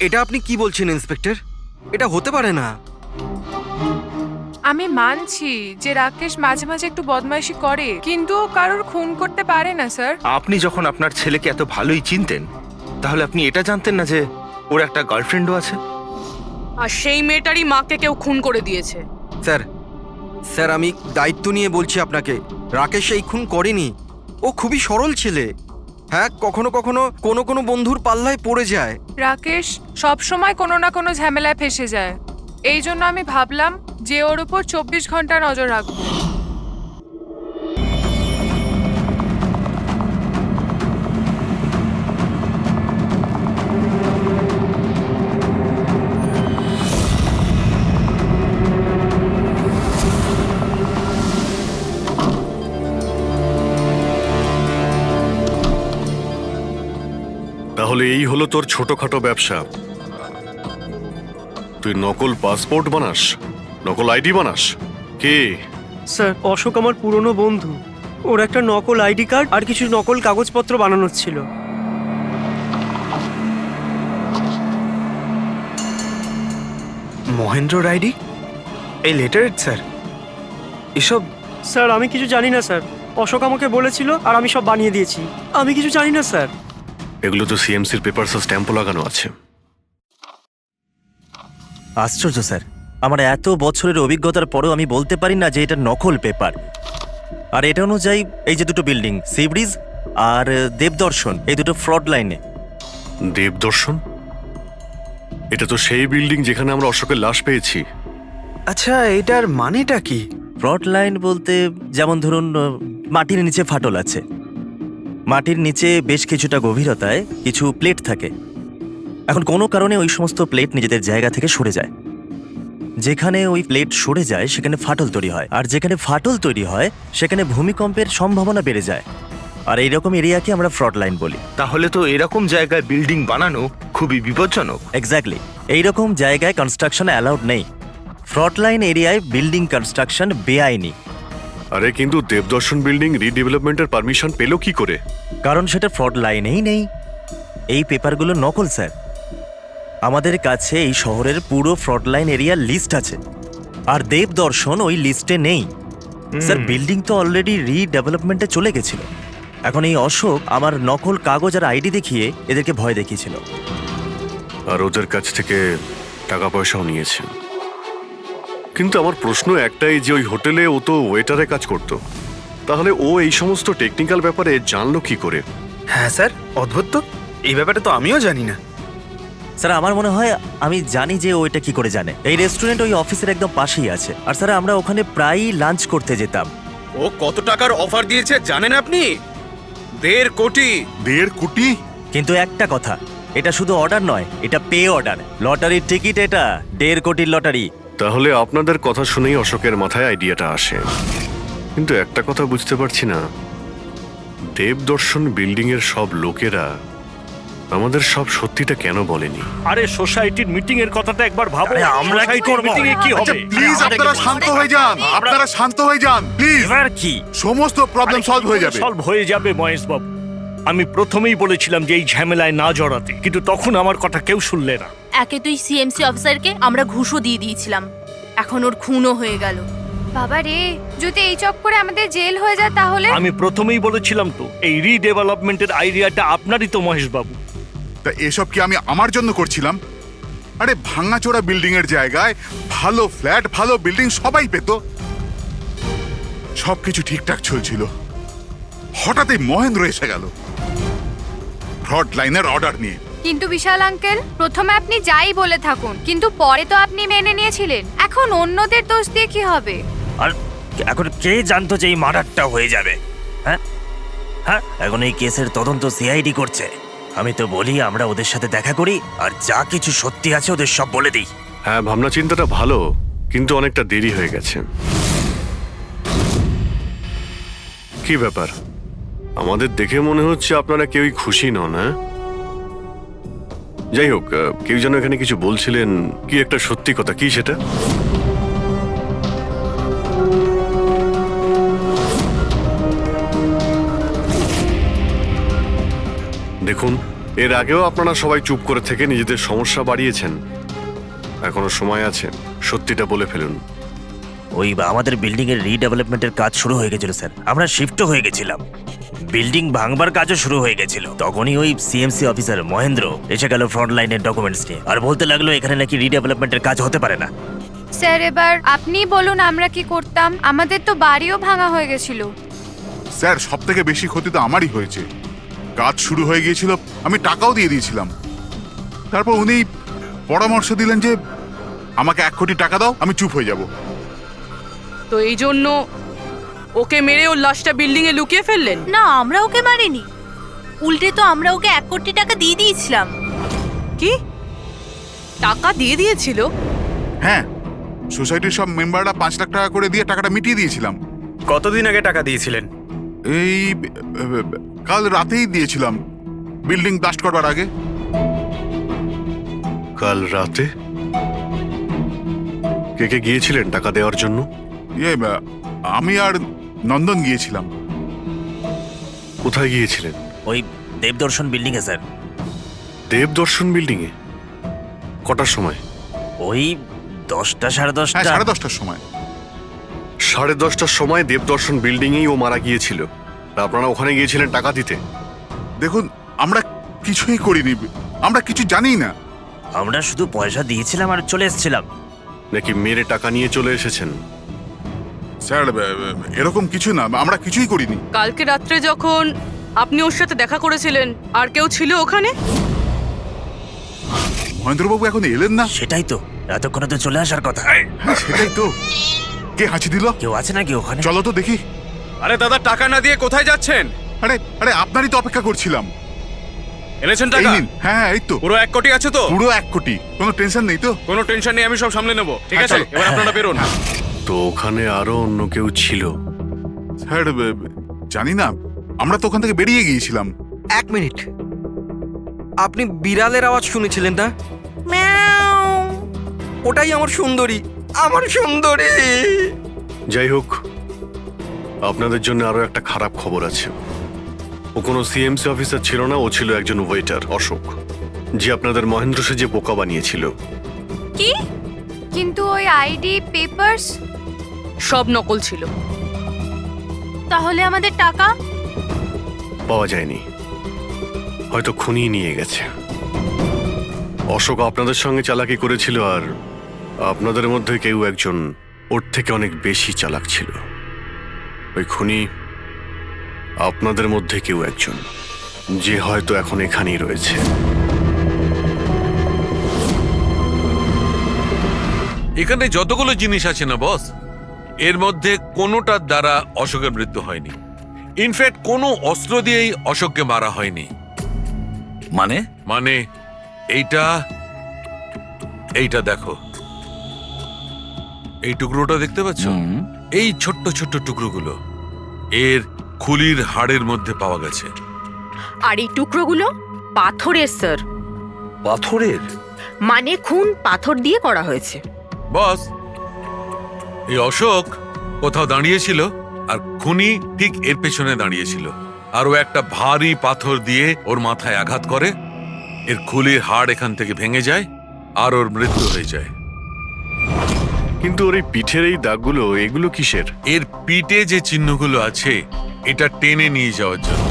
এটা আপনি কি বলছেন ইন্সপেক্টর? এটা হতে পারে না। আমি মানছি যে রাকেশ মাঝে মাঝে একটু বদমাইশি করে, কিন্তু ও কারোর খুন করতে পারে না স্যার। আপনি যখন আপনার ছেলেকে এত ভালোই চিনতেন, তাহলে আপনি এটা জানতেন না যে ওর একটা গার্লফ্রেন্ডও আছে। আর সেই মেয়েটারই মাকে কেউ খুন করে দিয়েছে। স্যার স্যার আমি দায়িত্ব নিয়ে বলছি আপনাকে, রাকেশ এই খুন করেনি। ও খুবই সরল ছেলে। হ্যাঁ, কখনো কখনো কোনো বন্ধুর পাল্লায় পড়ে যায়। রাকেশ সব সময় কোনো না কোনো ঝামেলায় ফেসে যায়, এই জন্য আমি ভাবলাম যে ওর উপর 24 ঘন্টা নজর রাখবো। তাহলে এই হলো তোর ছোটখাটো ব্যবসা। তুই নকল পাসপোর্ট বানাস, নকল আইডি বানাস। কে? স্যার অশোক আমার পুরনো বন্ধু। ওর একটা নকল আইডি কার্ড আর কিছু নকল কাগজপত্র বানানোর ছিল। মহেন্দ্র রাইডি, এই লেটারেট স্যার, এসব স্যার আমি কিছু জানি না স্যার, অশোক আমাকে বলেছিল আর আমি সব বানিয়ে দিয়েছি। আমি কিছু জানি না স্যার। এগুলো তো সিএমসির পেপারস স্ট্যাম্পও লাগানো আছে। আশ্চর্য স্যার, আমার এত বছরের অভিজ্ঞতার পরেও আমি বলতে পারি না যে এটা নকল পেপার। আর এটা অনুযায়ী এই যে দুটো বিল্ডিং, সি ব্রিজ আর দেবদর্শন, এই দুটো ফ্রড লাইনে। দেবদর্শন? এটা তো সেই বিল্ডিং যেখানে আমরা অশোকের লাশ পেয়েছি। আচ্ছা, এটার মানেটা কি? ফ্রড লাইন বলতে যেমন ধরুন মাটির নিচে ফাটল আছে, মাটির নিচে বেশ কিছুটা গভীরতায় কিছু প্লেট থাকে। এখন কোনো কারণে ওই সমস্ত প্লেট নিজেদের জায়গা থেকে সরে যায়। যেখানে ওই প্লেট সরে যায় সেখানে ফাটল তৈরি হয়, আর যেখানে ফাটল তৈরি হয় সেখানে ভূমিকম্পের সম্ভাবনা বেড়ে যায়। আর এইরকম এরিয়াকে আমরা ফ্রড লাইন বলি। তাহলে তো এরকম জায়গায় বিল্ডিং বানানো খুবই বিপজ্জনক। এক্স্যাক্টলি, এইরকম জায়গায় কনস্ট্রাকশন অ্যালাউড নেই। ফ্রড লাইন এরিয়ায় বিল্ডিং কনস্ট্রাকশন বেআইনি। আরে কিন্তু দেবদর্শন বিল্ডিং রিডেভেলপমেন্টের পারমিশন পেল কি করে? কারণ সেটা ফ্রড লাইনেই নেই। এই পেপারগুলো নকল স্যার। আমাদের কাছে এই শহরের পুরো ফ্রড লাইন এরিয়ার লিস্ট আছে, আর দেবদর্শন ওই লিস্টে নেই। স্যার বিল্ডিং তো অলরেডি রিডেভেলপমেন্টে চলে গেছিল। এখন এই অশোক আমার নকল কাগজ আর আইডি দেখিয়ে এদেরকে ভয় দেখিয়েছিল। আর ওদের কাছ থেকে টাকা পয়সাও নিয়েছে। কিন্তু আমার প্রশ্ন একটাই যে ওই হোটেলে ও তো ওয়েটারে কাজ করতো, তাহলে ও এই সমস্ত টেকনিক্যাল ব্যাপারে জানলো কি করে? হ্যাঁ স্যার, অদ্ভুত তো, এই ব্যাপারে তো আমিও জানি না। স্যার আমার মনে হয় আমি জানি যে ও এটা কি করে জানে। এই রেস্টুরেন্ট ওই অফিসের একদম পাশেই আছে, আর স্যার আমরা ওখানে প্রায়ই লাঞ্চ করতে যেতাম। ও কত টাকার অফার দিয়েছে জানেন আপনি? 1.5 কোটি। 1.5 কোটি? কিন্তু একটা কথা, এটা শুধু অর্ডার নয়, এটা পে অর্ডার। লটারির টিকিট এটা, 1.5 কোটির লটারি। তাহলে আপনাদের কথা শুনেই অশোকের মাথায় আইডিয়াটা আসে। কিন্তু একটা কথা বুঝতে পারছি না, দেবদর্শন বিল্ডিং এর সব লোকেরা আমাদের সব সত্যিটা কেন বলেনি? আরে সোসাইটির মিটিং এর কথাটা একবার ভাবো। আমরা কি করব? মিটিং এ কি হবে? প্লিজ আপনারা শান্ত হয়ে যান, আপনারা শান্ত হয়ে যান প্লিজ। এবার কি সমস্ত প্রবলেম সলভ হয়ে যাবে। সলভ হয়ে যাবে মহেশ বাবু। আমি প্রথমেই বলেছিলাম যে এই ঝামেলায় না জড়াতে, কিন্তু তখন আমার কথা কেউ শুনলে না। একে তুই সিএমসি অফিসারকে আমরা ঘুষও দিয়ে দিয়েছিলাম, এখন ওর খুনও হয়ে গেল। বাবা রে, যদি এই চক্করে আমাদের জেল হয়ে যায় তাহলে? আমি প্রথমেই বলেছিলাম তো, এই রিডেভেলপমেন্টের আইডিয়াটা আপনারই তো মহেশ বাবু। তা এসব কি আমি আমার জন্য করছিলাম? আরে ভাঙাচোরা বিল্ডিং এর জায়গায় ভালো ফ্ল্যাট, ভালো বিল্ডিং সবাই পেত। সবকিছু ঠিকঠাক চলছিল, হঠাৎই মহেন্দ্র এসে গেল ফ্রড লাইনের অর্ডার নিয়ে। কিন্তু বিশাল আঙ্কেল, প্রথমে আপনি যাই বলে থাকুন, কিন্তু পরে তো আপনি মেনে নিয়েছিলেন। এখন অন্যদের দোষ দিয়ে কি হবে? আর এখন কে জানতো যে এই মার্ডারটা হয়ে যাবে? হ্যাঁ হ্যাঁ, এখন এই কেসের তদন্ত সিআইডি করছে। আমি তো বলি আমরা ওদের সাথে দেখা করি, আর যা কিছু সত্যি আছে ওদের সব বলে দিই। হ্যাঁ, ভাবনা চিন্তাটা ভালো, কিন্তু অনেকটা দেরি হয়ে গেছে। কি ব্যাপার, আমাদের দেখে মনে হচ্ছে আপনারা কেউই খুশি নন। হ্যাঁ, যাই হোক, কেউ যেন এখানে কিছু বলছিলেন, কি একটা সত্যি কথা, কি সেটা? দেখুন, এর আগেও আপনারা সবাই চুপ করে থেকে নিজেদের সমস্যা বাড়িয়েছেন। এখনো সময় আছে, সত্যিটা বলে ফেলুন। ওই আমাদের বিল্ডিং এর রিডেভেলপমেন্টের কাজ শুরু হয়ে গেছিল স্যার, আমরা শিফটও হয়ে গেছিলাম। বিল্ডিং ভাঙবার কাজও শুরু হয়ে গেছিল। তখনই ওই সিএমসি অফিসার মহেন্দ্র এসে গেল ফ্রন্ট লাইনের ডকুমেন্টস নিয়ে, আর বলতে লাগলো এখানে নাকি রিডেভেলপমেন্টের কাজ হতে পারে না। স্যার এবার আপনিই বলুন আমরা কি করতাম, আমাদের তো বাড়িও ভাঙা হয়ে গেছিল। স্যার, সব থেকে বেশি ক্ষতি তো আমারই হয়েছে। কাজ শুরু হয়ে গিয়েছিল, আমি টাকাও দিয়ে দিয়েছিলাম। তারপর উনি পরামর্শ দিলেন যে আমাকে 1 কোটি টাকা দাও, আমি চুপ হয়ে যাব। তো এই জন্য ওকে মেরে ওর লাশটা বিল্ডিং এ লুকিয়ে ফেললেন? না, আমরা ওকে মারিনি, উল্টে তো আমরা ওকে 1 কোটি টাকা দিয়ে দিয়েছিলাম। কি টাকা দিয়ে দিয়েছিল? হ্যাঁ, সোসাইটির সব মেম্বাররা 5 লাখ টাকা করে দিয়ে টাকাটা মিটিয়ে দিয়েছিলাম। কতদিন আগে টাকা দিয়েছিলেন? এই কাল রাতেই দিয়েছিলাম, বিল্ডিং ব্লাস্ট করবার আগে। কাল রাতে কে কে গিয়েছিলেন টাকা দেওয়ার জন্য? আমি আর নন্দন গিয়েছিলাম। কোথায় গিয়েছিলেন? ওই দেবদর্শন বিল্ডিং এ স্যার। দেবদর্শন বিল্ডিং এ? কটার সময়? ওই 10টা সাড়ে হ্যাঁ, 10টা। 10:30টার সময়। 10:30টার সময় দেবদর্শন বিল্ডিং এই ও মারা গিয়েছিল। তা আপনারা ওখানে গিয়েছিলেন টাকা দিতে? দেখুন, আমরা কিছুই করিনি, আমরা কিছু জানি না। আমরা শুধু পয়সা দিয়েছিলাম আর চলে এসেছিলাম। নাকি মেরে টাকা নিয়ে চলে এসেছেন? স্যার, এরকম কিছু না, আমরা কিছুই করিনি। কালকে রাত্রে যখন আপনি ওর সাথে দেখা করেছিলেন আর কেউ ছিল ওখানে? মহেন্দ্রবাবু এখন এলেন না। সেটাই তো, এতক্ষণে তো চলে আসার কথা। হ্যাঁ, সেটাই তো। কে হাঁচি দিল? কেউ আছে নাকি ওখানে? চলো তো দেখি। আরে দাদা, টাকা না দিয়ে কোথায় যাচ্ছেন? আরে আরে, আপনারই তো অপেক্ষা করছিলাম। এনেছেন এই টাকা? নিন। হ্যাঁ, এই তো পুরো 1 কোটি আছে তো? পুরো 1 কোটি, কোনো টেনশন নেই তো? কোনো টেনশন নেই, আমি সব সামলে নেব। ঠিক হ্যাঁ, আছে, চলো। এবার আপনারা বেরোন। তো ওখানে আরো অন্য কেউ ছিল? স্যার, জানি না, আমরা তো ওখান থেকে বেরিয়ে গিয়েছিলাম। 1 মিনিট, আপনি বিড়ালের আওয়াজ শুনেছিলেন না? ওটাই আমার সুন্দরী, আমার সুন্দরী। যাই হোক, আপনাদের জন্য আরো একটা খারাপ খবর আছে। ও কোনো সিএমসি অফিসার ছিল না, ও ছিল একজন ওয়েটার, অশোক, যে আপনাদের মহেন্দ্র সেজে বোকা বানিয়েছিল। কি? কিন্তু ওই আইডি পেপারস সব নকল ছিল। তাহলে আমাদের টাকা? পাওয়া যায়নি, হয়তো খুনি নিয়ে গেছে। অশোক আপনাদের সঙ্গে চালাকি করেছিল, আর আপনাদের মধ্যে কেউ একজন ওর থেকে অনেক বেশি চালাক ছিল। ওই খুনি আপনাদের মধ্যে কেউ একজন, যে হয়তো এখন এখানেই রয়েছে। এখানে যতগুলো জিনিস আছে না বস, এর মধ্যে কোনোটার দ্বারা অশোকের মৃত্যু হয়নি। ইনফ্যাক্ট কোনো অস্ত্র দিয়েই অশোককে মারা হয়নি। মানে মানে এইটা দেখো, এই টুকরোটা দেখতে পাচ্ছ? এই ছোট্ট ছোট্ট টুকরোগুলো এর খুলির হাড়ের মধ্যে পাওয়া গেছে। আর এই টুকরোগুলো পাথরের স্যার। পাথরের? মানে খুন পাথর দিয়ে করা হয়েছে। বস, এই অশোক কোথাও দাঁড়িয়েছিল আর খুনি ঠিক এর পেছনে দাঁড়িয়েছিল, আর ও একটা ভারী পাথর দিয়ে ওর মাথায় আঘাত করে, এর খুলির হাড় এখান থেকে ভেঙে যায় আর ওর মৃত্যু হয়ে যায়। কিন্তু ওর এই পিঠের এই দাগগুলো, এগুলো কিসের? এর পিঠে যে চিহ্নগুলো আছে, এটা টেনে নিয়ে যাওয়ার জন্য,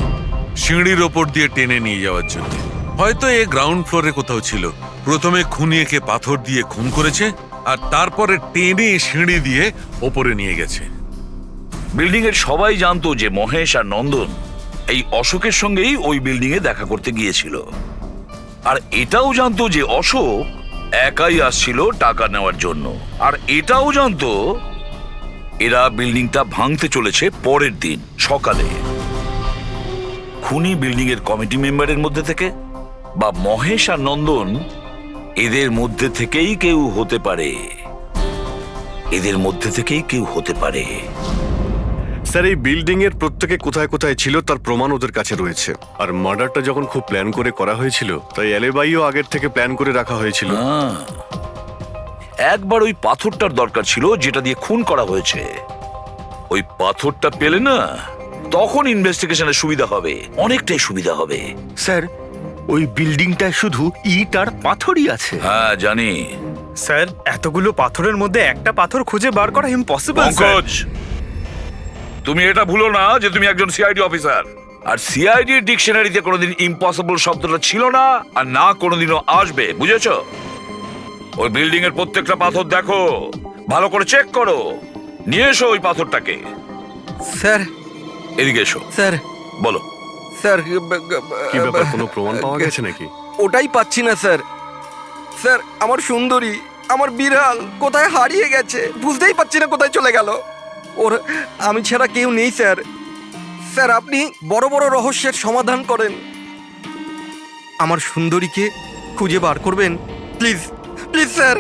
সিঁড়ির ওপর দিয়ে টেনে নিয়ে যাওয়ার জন্য। হয়তো এ গ্রাউন্ড ফ্লোরে কোথাও ছিল। প্রথমে খুনি একে পাথর দিয়ে খুন করেছে, আর তারপরে টেনে সিঁড়ি দিয়ে ওপরে নিয়ে গেছে। বিল্ডিং এর সবাই জানতো যে মহেশ আর নন্দন এই অশোকের সঙ্গেই ওই বিল্ডিং এ দেখা করতে গিয়েছিল, আর এটাও জানতো যে অশোক একাই আসছিল টাকা নেওয়ার জন্য, আর এটাও জানতো এরা বিল্ডিংটা ভাঙতে চলেছে পরের দিন সকালে। খুনি বিল্ডিং এর কমিটি মেম্বারের মধ্যে থেকে বা মহেশ আর নন্দন, এদের মধ্যে থেকেই কেউ হতে পারে, এদের মধ্যে থেকেই কেউ হতে পারে। স্যার, এই বিল্ডিং এর প্রত্যেকে কোথায় কোথায় ছিল তার প্রমাণ ওদের কাছে রয়েছে। আর মার্ডারটা যখন খুব প্ল্যান করে করা হয়েছিল, তাই এলেবাইও আগের থেকে প্ল্যান করে রাখা হয়েছিল। একবার ওই পাথরটার দরকার ছিল যেটা দিয়ে খুন করা হয়েছে। ওই পাথরটা পেলে না, তখন ইনভেস্টিগেশনের সুবিধা হবে, অনেকটাই সুবিধা হবে। স্যার, ওই বিল্ডিংটা শুধু ইট আর পাথরই আছে। হ্যাঁ জানি। স্যার, এতগুলো পাথরের মধ্যে একটা পাথর খুঁজে বার করা ইম্পসিবল। পঙ্কজ, তুমি এটা ভুলো না যে তুমি একজন সিআইডি অফিসার। আর সিআইডির ডিকশনারিতে কোনোদিন ইম্পসিবল শব্দটা ছিল না, আর না কোনোদিনও আসবে, বুঝেছো? ওই বিল্ডিং এর প্রত্যেকটা পাথর দেখো, ভালো করে চেক করো, নিয়ে এসো ওই পাথরটাকে। স্যার, এদিকে এসো। স্যার, বলো। স্যার, কি ব্যাপার, কোনো প্রমাণ পাওয়া গেছে নাকি? ওটাই পাচ্ছি না স্যার। স্যার, আমার সুন্দরী, আমার বিড়াল কোথায় হারিয়ে গেছে, বুঝতেই পারছি না কোথায় চলে গেল। ওর আমি ছাড়া কেউ নেই স্যার। স্যার, আপনি বড় বড় রহস্যের সমাধান করেন, আমার সুন্দরীকে খুঁজে বার করবেন প্লিজ, প্লিজ স্যার,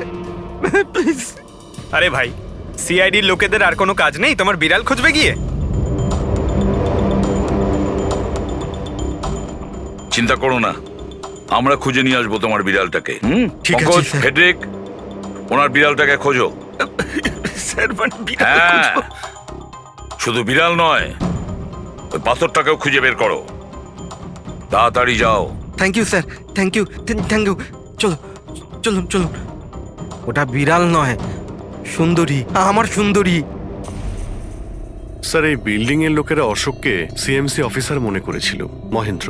প্লিজ। আরে ভাই, সিআইডির লোকেদের আর কোনো কাজ নেই, তোমার বিড়াল খুঁজবে গিয়ে? চিন্তা করো না, আমরা খুঁজে নিয়ে আসবো তোমার বিড়ালটাকে। ঠিক আছে, পঙ্কজ, স্যার। ফেডরিক, ওনার বিড়ালটাকে খোঁজো। স্যার, মানে বিড়াল হ্যাঁ, খুঁজবো? শুধু বিড়াল নয়, ওই পাথরটাকেও খুঁজে বের করো, তাড়াতাড়ি যাও। Thank you sir, thank you, thank you. চলো, চলুন চলুন। ওটা বিড়াল নয়, সুন্দরী, আমার সুন্দরী। স্যার, এই বিল্ডিং এর লোকেরা অশোককে সিএমসি অফিসার মনে করেছিল, মহেন্দ্র।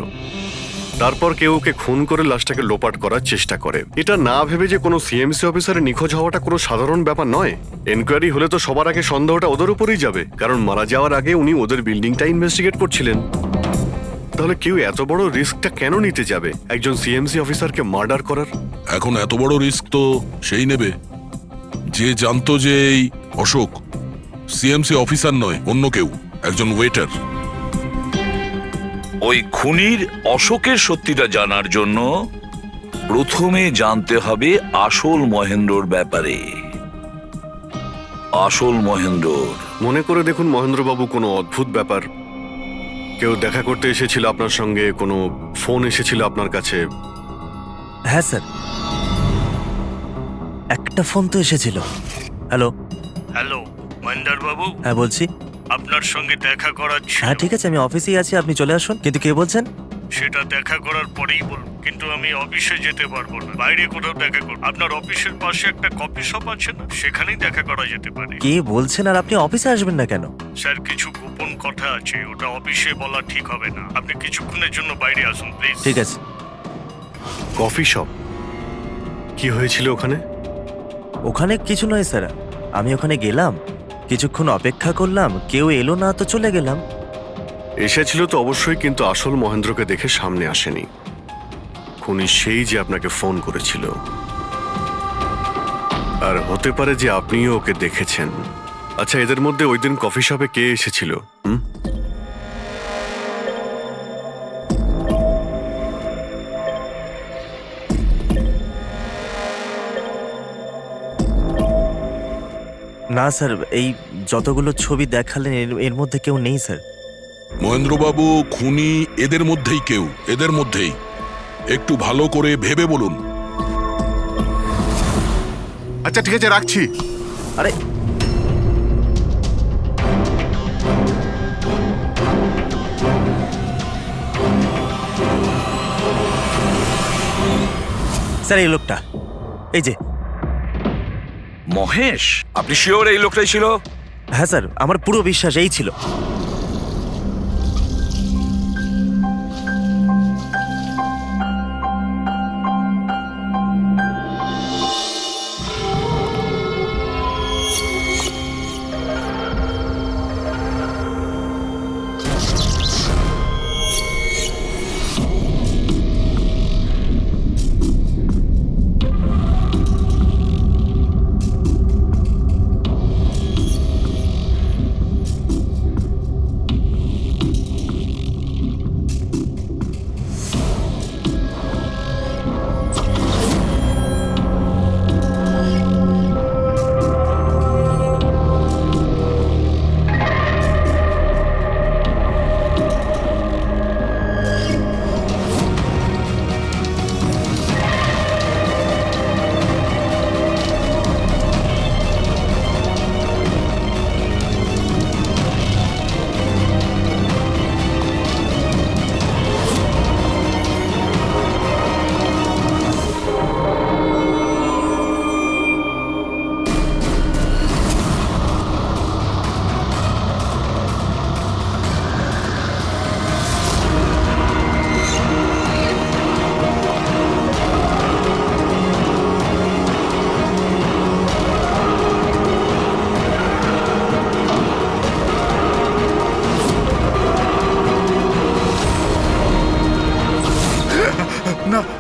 তারপর কেউ ওকে খুন করে লাশটাকে লোপাট করার চেষ্টা করে। এটা না ভেবে যে কোনো সিএমসি অফিসারের নিখোঁজ হওয়াটা কোনো সাধারণ ব্যাপার নয়। এনকোয়ারি হলে তো সবার আগে সন্দেহটা ওদের উপরেই যাবে, কারণ মারা যাওয়ার আগে উনি ওদের বিল্ডিংটা ইনভেস্টিগেট করছিলেন। তাহলে কেউ এত বড় রিস্কটা কেন নিতে যাবে একজন সিএমসি অফিসারকে মার্ডার করার? এখন এত বড় রিস্ক তো সেই নেবে যে জানতো যে এই অশোক সিএমসি অফিসার নয়, অন্য কেউ, একজন ওয়েটার। ওই খুনির অশোকের সত্যিটা জানার জন্য প্রথমে জানতে হবে আসল মহেন্দ্রর ব্যাপারে। আসল মহেন্দ্র মনে করে দেখুন মহেন্দ্রবাবু, কোনো অদ্ভুত ব্যাপার। কেউ দেখা করতে এসেছিল আপনার সঙ্গে, কোনো ফোন এসেছিল আপনার কাছে? হ্যাঁ স্যার, একটা ফোন তো এসেছিল। হ্যালো হ্যালো, মহেন্দ্র বাবু, হ্যাঁ বলছি। আপনার সঙ্গে দেখা করার ছিল। হ্যাঁ ঠিক আছে, আমি অফিসেই আছি, আপনি চলে আসুন। কিন্তু কে বলছেন? সেটা দেখা করার পরেই বলুন, কিন্তু আমি অফিসে যেতে পারবো না, বাইরে কোথাও দেখা করব। আপনার অফিসের পাশে একটা কফি শপ আছে না, সেখানেই দেখা করা যেতে পারে। কে বলছেন? আর আপনি অফিসে আসবেন না কেন? স্যার, কিছু গোপন কথা আছে, ওটা অফিসে বলা ঠিক হবে না। আপনি কিছুক্ষণের জন্য বাইরে আসুন প্লিজ। ঠিক আছে। Coffee shop? কি হয়েছিল ওখানে? ওখানে কিছু নয় স্যার, আমি ওখানে গেলাম, কিছুক্ষণ অপেক্ষা করলাম, কেউ এলো না তো চলে গেলাম। এসেছিল তো অবশ্যই, কিন্তু আসল মহেন্দ্রকে দেখে সামনে আসেনি। খুনি সেই যে আপনাকে ফোন করেছিল, আর হতে পারে যে আপনিও ওকে দেখেছেন। আচ্ছা, এদের মধ্যে ওই দিন কফি শপে কে এসেছিল? না স্যার, এই যতগুলো ছবি দেখালেন এর মধ্যে কেউ নেই স্যার। মহেন্দ্রবাবু, খুনি এদের মধ্যেই কেউ, এদের মধ্যেই। একটু ভালো করে ভেবে বলুন। আচ্ছা ঠিক আছে, রাখছি। আরে স্যার, এই লোকটা, এই যে মহেশ। আপনি শিওর এই লোকটাই ছিল? হ্যাঁ স্যার, আমার পুরো বিশ্বাস এই ছিল।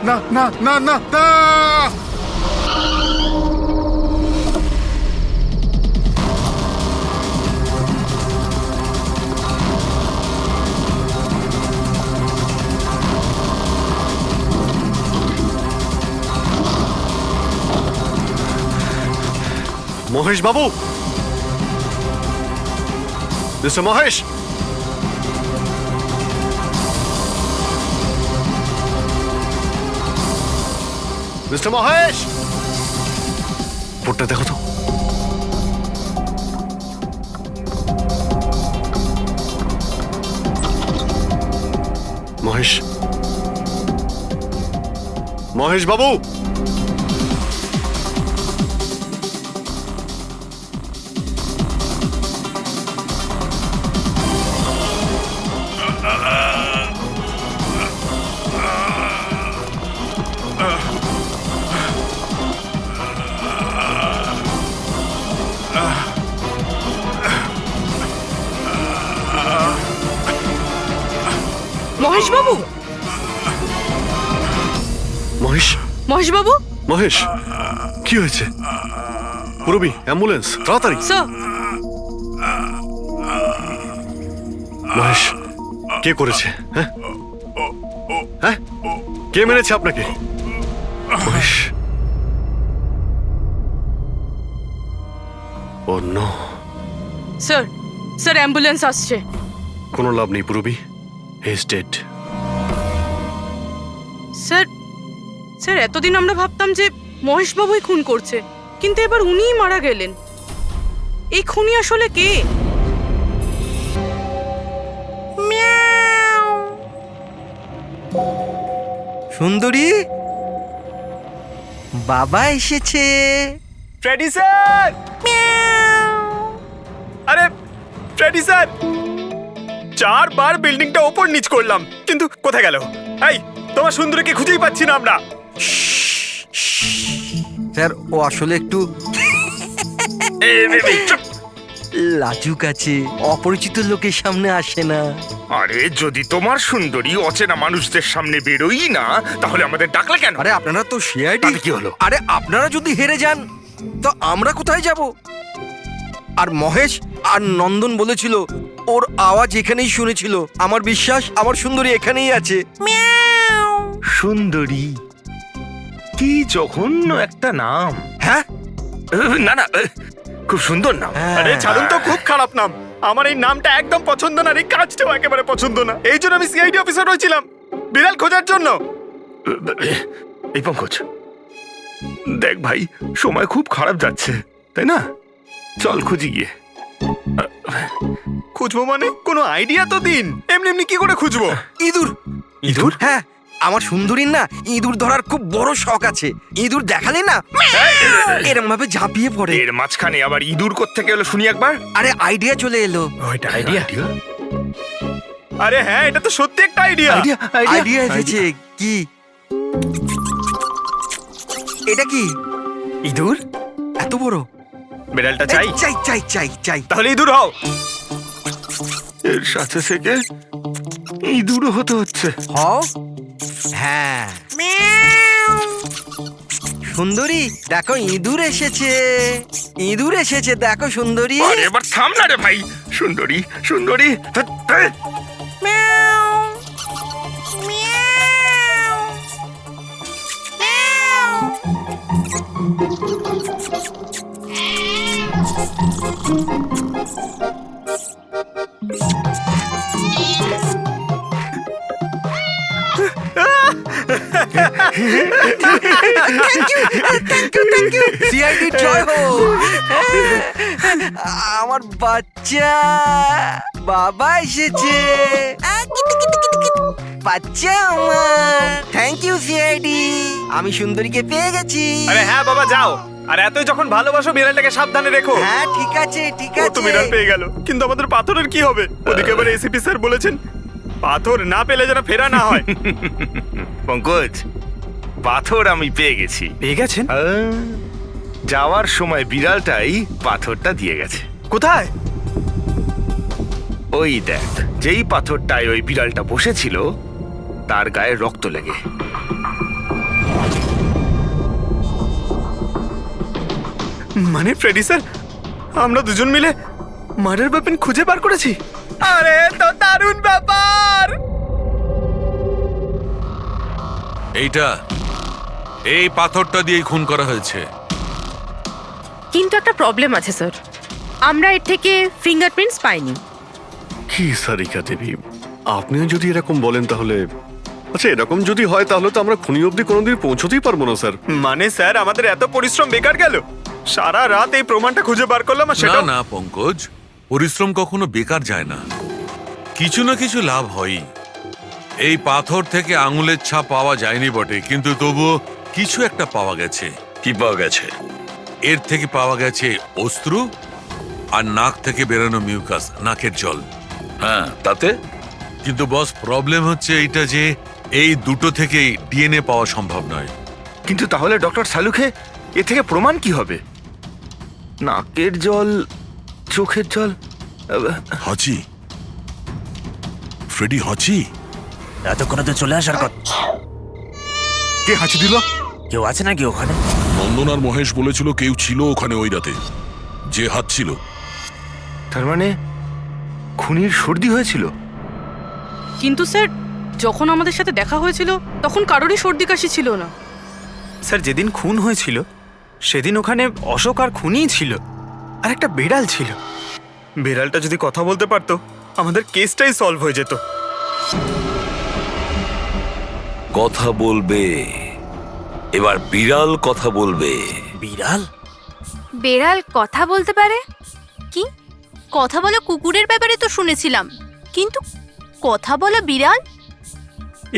না না না না না। মহেশ বাবু, মিস্টার মহেশ, মিস্টার মহেশ, বোর্ডটা দেখো তো। মহেশ, মহেশ বাবু, মহেশ বাবু, মহেশ, মহেশ বাবু, মহেশ, কি হয়েছে? পুরবি, অ্যাম্বুলেন্স, তাড়াতাড়ি। স্যার, মহেশ, কে করেছে? হ্যাঁ হ্যাঁ, কে মেরেছে আপনাকে? মহেশ, ও নো। স্যার, স্যার অ্যাম্বুলেন্স আসছে। কোনো লাভ নেই পুরবি, he is dead. Sir, sir এতদিন আমরা ভাবতাম যে মহেশ বাবুই খুন করছে, কিন্তু এবার উনিই মারা গেলেন। এই খুনি আসলে কে? সুন্দরী, বাবা এসেছে। Freddie sir! আরে ফ্রেডি স্যার, 4 বার বিল্ডিংটা ওপর নিচ করলাম, কিন্তু কোথায় গেল? এই, তোমার সুন্দরীকে খুঁজেই পাচ্ছি না আমরা। স্যার, ও আসলে একটু লাজুক আছে, অপরিচিত লোকের সামনে আসে না। আরে যদি তোমার সুন্দরী অচেনা মানুষদের সামনে বেরোই না, তাহলে আমাদের ডাকলে কেন? আরে আপনারা তো সিআইডি। তাতে কি হলো? আরে আপনারা যদি হেরে যান তো আমরা কোথায় যাব? আর মহেশ আর নন্দন বলেছিল ওর আওয়াজ এখানেই শুনেছিল। আমার বিশ্বাস আমার সুন্দরী এখানেই আছে। সুন্দরী, কি জঘন্য একটা নাম। হ্যাঁ, না না, খুব সুন্দর নাম। আরে ছাড়ুন তো, খুব খারাপ নাম। আমার এই নামটা একদম পছন্দ না, এই কাজটাও একেবারে পছন্দ না। এই জন্য আমি সিআইডি অফিসার হয়েছিলাম, বিড়াল খোঁজার জন্য। এই পঙ্কজ, দেখ ভাই, সময় খুব খারাপ যাচ্ছে, তাই না? চল খুঁজি গিয়ে। খুঁজবো মানে? কোনো আইডিয়া তো দিন। এমনি এমনি কি করে খুঁজবো? ইঁদুর। ইঁদুর? হ্যাঁ, আমার সুন্দরীর না ইঁদুর ধরার খুব বড় শখ আছে। ইঁদুর দেখালে না এরম ভাবে ঝাঁপিয়ে পড়ে। এর মাঝখানে আবার ইঁদুর কোত্থেকে এলো শুনি একবার। আরে আইডিয়া চলে এলো। ওইটা আইডিয়া? আরে হ্যাঁ, এটা তো সত্যি একটা আইডিয়া। আইডিয়া এসেছে। কি এটা? কি ইঁদুর? এত বড়? বিড়ালটা চাই? চাই চাই চাই চাই। তাহলে ইঁদুর হও। এর সাথে থেকে ইঁদুরও হতে হচ্ছে। হও। হ্যাঁ, সুন্দরী দেখো, ইঁদুর এসেছে। ইঁদুর এসেছে, দেখো সুন্দরী। আরে এবার থাম না রে ভাই। সুন্দরী, সুন্দরী, সিআইডি জয় হোক। আমার বাচ্চা বাবা এসেছে। বাচ্চা আমার। থ্যাংক ইউ সিআইডি, আমি সুন্দরীকে পেয়ে গেছি। আরে হ্যাঁ বাবা, যাও। আর এতই যখন ভালোবাসো, বিড়ালটাকে সাবধানে রেখো। হ্যাঁ ঠিক আছে ঠিক ও তো আছে। বিড়াল পেয়ে গেল, কিন্তু আমাদের পাথরের কি হবে? ওদিকে এবার এসিপি স্যার বলেছেন পাথর না পেলে যেন ফেরা না হয়। পঙ্কজ, পাথর আমি পেয়ে গেছি। পেয়ে গেছেন? যাওয়ার সময় বিড়ালটাই পাথরটা দিয়ে গেছে। কোথায়? ওই দেখ, যেই পাথরটায় ওই বিড়ালটা বসেছিল তার গায়ে রক্ত লেগে। মানে ফ্রেডি স্যার, আমরা দুজন মিলে মার্ডার ওয়েপন খুঁজে বার করেছি? আরে তো দারুণ ব্যাপার! এই পাথরটা দিয়ে খুন করা হয়েছে। কিন্তু একটা প্রবলেম আছে স্যার, আমরা এর থেকে ফিঙ্গারপ্রিন্টস পাইনি। কি সারিকা দেবী, আপনিও যদি এরকম বলেন তাহলে আচ্ছা, এরকম যদি হয় তাহলে তো আমরা খুনি অবধি কোনোদিন পৌঁছতেই পারবো না স্যার। মানে স্যার, আমাদের এত পরিশ্রম বেকার গেল। সারা রাত এই প্রমাণটা খুঁজে বার করলাম, আর সেটা না পঙ্কজ, পরিশ্রম কখনো বেকার যায় না, কিছু না কিছু লাভ হয়ই। এই পাথর থেকে আঙুলের ছাপ পাওয়া যায়নি বটে, কিন্তু তবুও কিছু একটা পাওয়া গেছে। কি পাওয়া গেছে? এর থেকে পাওয়া গেছে অশ্রু আর নাক থেকে বেরোনো মিউকাস, নাকের জল। হ্যাঁ, তাতে? কিন্তু বস, প্রবলেম হচ্ছে এইটা যে এই দুটো থেকেই ডিএনএ পাওয়া সম্ভব নয়। কিন্তু তাহলে ডক্টর সালুখে এ থেকে প্রমাণ কি হবে? নাকের জল, চোখের জল। হচি, ফ্রেডি হচি, এতক্ষণে তো চলে আসার কথা। কে হাঁচি দিল? কেউ আছে নাকি ওখানে? নন্দন আর মহেশ বলেছিল কেউ ছিল ওখানে ওই রাতে, যে হাত ছিল। তার মানে খুনির সর্দি হয়েছিল? কিন্তু স্যার, যখন আমাদের সাথে দেখা হয়েছিল তখন কারোরই সর্দি কাশি ছিল না। স্যার, যেদিন খুন হয়েছিল সেদিন ওখানে অশোক আর খুনিই ছিল, আর একটা বিড়াল ছিল। বিড়ালটা যদি কথা বলতে পারতো, আমাদের কেসটাই সলভ হয়ে যেত। কথা বলবে, এবার বিড়াল কথা বলবে। বিড়াল? বেড়াল কথা বলতে পারে? কি কথা বলা কুকুরের ব্যাপারে তো শুনেছিলাম, কিন্তু কথা বলা বিড়াল?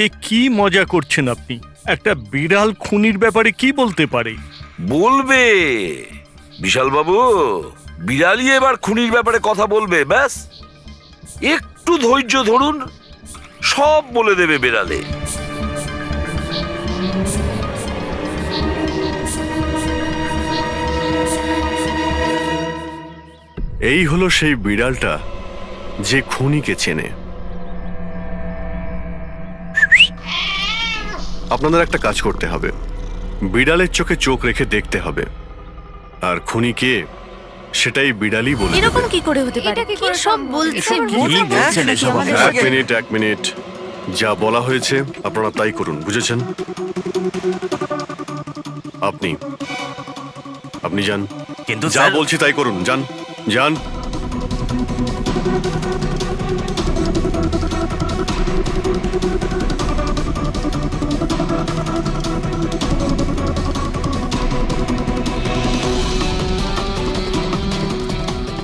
এ কি মজা করছেন আপনি? একটা বিড়াল খুনির ব্যাপারে কি বলতে পারে? বলবে বিশাল বাবু, বিড়ালই এবার খুনির ব্যাপারে কথা বলবে। ব্যাস একটু ধৈর্য ধরুন, সব বলে দেবে বিড়ালে। এই হলো সেই বিড়ালটা যে খুনিকে চেনে। আপনাদের একটা কাজ করতে হবে, বিড়ালের চোখে চোখ রেখে দেখতে হবে, আর খুনিকে সেটাই বিড়ালই বলে দেবে। এরকম কি করে হতে পারে? কি সব বলছেন? এক মিনিট, যা বলা হয়েছে আপনারা তাই করুন, বুঝেছেন? আপনি যান, কিন্তু যা বলছি তাই করুন, যান যান।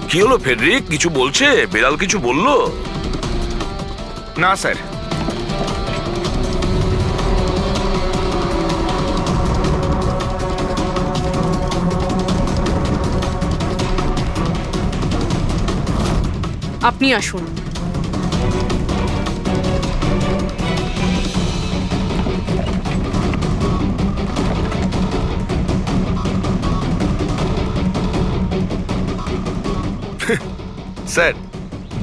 কি হলো ফেডরিক, কিছু বলছে? বিড়াল কিছু বললো? না স্যার। আপনি আসুন। স্যার,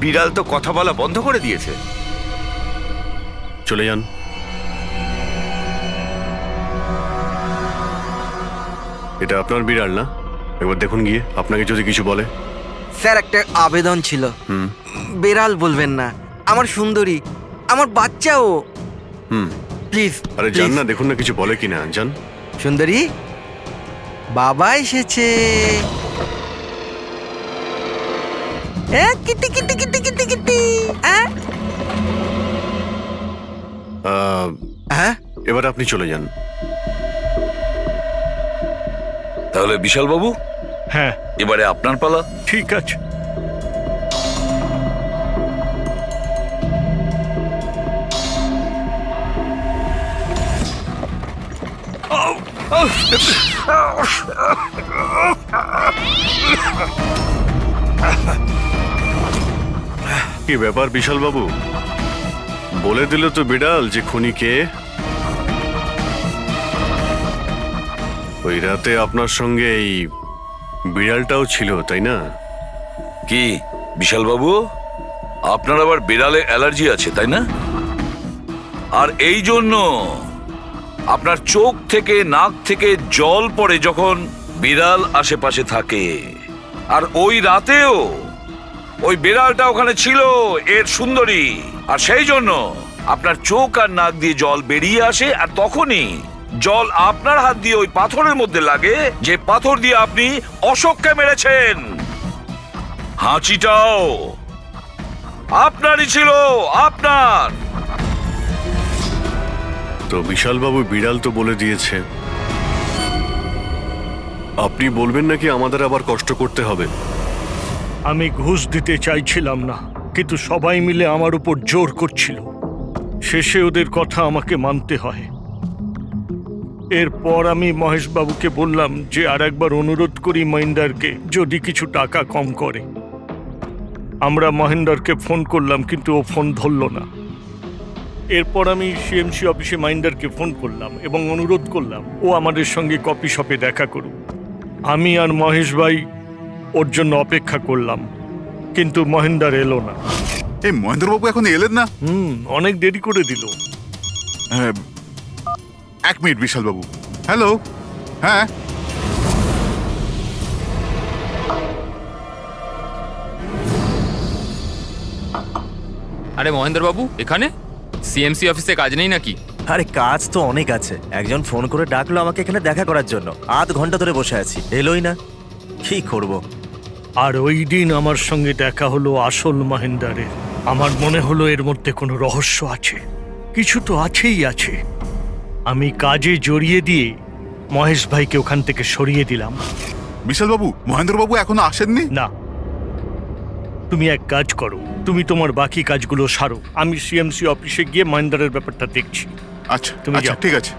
বিড়াল তো কথা বলা বন্ধ করে দিয়েছে। চলে যান। এটা আপনার বিড়াল না? একবার দেখুন গিয়ে, আপনাকে যদি কিছু বলে। স্যার, একটা আবেদন ছিল। হুম বেড়াল বলবেন না, আমার সুন্দরী, আমার বাচ্চাও। হুম প্লিজ। আরে যান না, দেখুন না কিছু বলে কিনা, যান। সুন্দরী, বাবা এসেছে। Kitty Kitty Kitty Kitty Kitty. এবার আপনি চলে যান। তাহলে বিশাল বাবু, হ্যাঁ এবারে আপনার পালা। ঠিক আছে। কি ব্যাপার বিশাল বাবু, বলে দিল তো বিড়াল যে খুনিকে? ওই রাতে আপনার সঙ্গে এই বিড়ালটাও ছিল, তাই না? কি বিশাল বাবু, আপনার আবার বিড়ালে অ্যালার্জি আছে, তাই না? আর এই জন্য আপনার চোখ থেকে নাক থেকে জল পড়ে যখন বিড়াল আশেপাশে থাকে, আর ওই রাতেও ওই বিড়ালটা ওখানে ছিল, এর সুন্দরী, আর সেই জন্য আপনার চোখ আর নাক দিয়ে জল বেরিয়ে আসে, আর তখনই জল আপনার হাত দিয়ে ওই পাথরের মধ্যে লাগে, যে পাথর দিয়ে আপনি অশোককে মেরেছেন। হাঁচিটাও আপনারই ছিল, আপনার। তো বিশালবাবু বিড়াল তো বলে দিয়েছে, আপনি বলবেন নাকি আমাদের আবার কষ্ট করতে হবে? আমি ঘুষ দিতে চাইছিলাম না, কিন্তু সবাই মিলে আমার উপর জোর করছিল। শেষে ওদের কথা আমাকে মানতে হয়। এরপর আমি মহেশবাবুকে বললাম যে আর একবার অনুরোধ করি মহিন্দারকে যদি কিছু টাকা কম করে। আমরা মহেন্দারকে ফোন করলাম, কিন্তু ও ফোন ধরল না। এরপর আমি সিএমসি অফিসে মহিন্দারকে ফোন করলাম এবং অনুরোধ করলাম ও আমাদের সঙ্গে কফি শপে দেখা করুক। আমি আর মহেশ ভাই ওর জন্য অপেক্ষা করলাম, কিন্তু মহেন্দার এলো না। এই মহেন্দ্রবাবু এখন এলেন না? অনেক দেরি করে দিল। এক মিনিট বিশালবাবু। হ্যালো, হ্যাঁ আরে মহেন্দ্রবাবু এখানে? সিএমসি অফিসে কাজ নেই নাকি? আরে কাজ তো অনেক আছে। একজন ফোন করে ডাকলো আমাকে এখানে দেখা করার জন্য। আধ ঘন্টা ধরে বসে আছি, এলোই না। কি করব? আর ওই দিন আমার সঙ্গে দেখা হলো আসল মহেন্দারের। আমার মনে হলো এর মধ্যে কোনো রহস্য আছে, কিছু তো আছেই আছে। আমি কাজে জড়িয়ে দিয়ে মহেশ ভাইকে ওখান থেকে সরিয়ে দিলাম। বিশালবাবু, মহেন্দ্রবাবু এখনো আসেননি? না, তুমি এক কাজ করো, তুমি তোমার বাকি কাজগুলো সারো। আমি সিএমসি অফিসে গিয়ে মহেন্দারের ব্যাপারটা দেখছি। আচ্ছা, তুমি আচ্ছা, যাও। ঠিক আছে।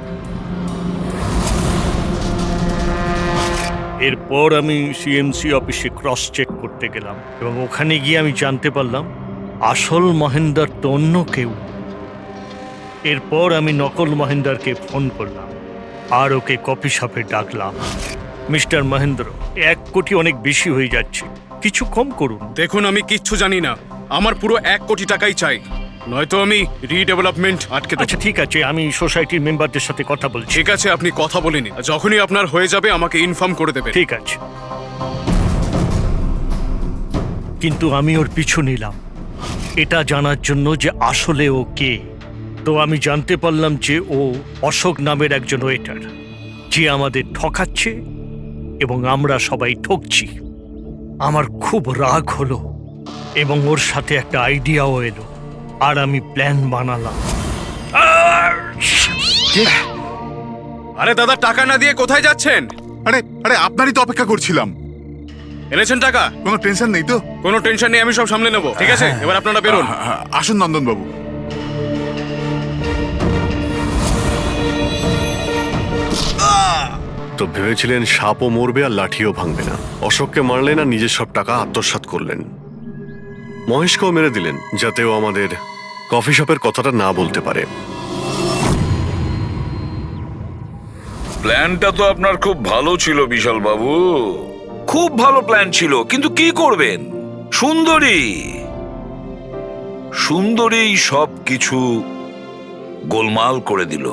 এরপর আমি সিএমসি অফিসে ক্রস চেক করতে গেলাম এবং ওখানে গিয়ে আমি জানতে পারলাম আসল মহেন্দার তো অন্য কেউ। এরপর আমি নকল মহেন্দারকে ফোন করলাম আর ওকে কফি শপে ডাকলাম। মিস্টার মহেন্দ্র, 1 কোটি অনেক বেশি হয়ে যাচ্ছে, কিছু কম করুন। দেখুন, আমি কিচ্ছু জানি না, আমার পুরো 1 কোটি টাকাই চাই, নয়তো আমি রিডেভেলপমেন্ট আটকে দেব। আচ্ছা ঠিক আছে, আমি সোসাইটির মেম্বারদের সাথে কথা বলছি। ঠিক আছে, আপনি কথা বলে নিন, যখনই আপনার হয়ে যাবে আমাকে ইনফর্ম করে দেবেন। ঠিক আছে, কিন্তু আমি ওর পিছু নিলাম এটা জানার জন্য যে আসলে ও কে। তো আমি জানতে পারলাম যে ও অশোক নামের একজন ওয়েটার, যে আমাদের ঠকাচ্ছে এবং আমরা সবাই ঠকছি। আমার খুব রাগ হলো এবং ওর সাথে একটা আইডিয়াও এলো, আর আমি প্ল্যান বানালাম। আরে দাদা, টাকা না দিয়ে কোথায় যাচ্ছেন? আরে আরে আপনারই তো অপেক্ষা করছিলাম। এনেছেন টাকা? কোনো টেনশন নেই তো? কোনো টেনশন নেই, আমি সব সামলে নেব। ঠিক আছে, এবার আপনারা বেরোন। আসুন নন্দনবাবু। তো ভেবেছিলেন সাপও মরবে আর লাঠিও ভাঙবে না। অশোককে মারলেন আর নিজের সব টাকা আত্মসাৎ করলেন। মহেশকেও মেরে দিলেন যাতে ও আমাদের কফি শপের কথাটা না বলতে পারে। প্ল্যানটা তো আপনার খুব ভালো ছিল বিশাল বাবু, খুব ভালো প্ল্যান ছিল, কিন্তু কি করবেন? সুন্দরী সব কিছু গোলমাল করে দিল।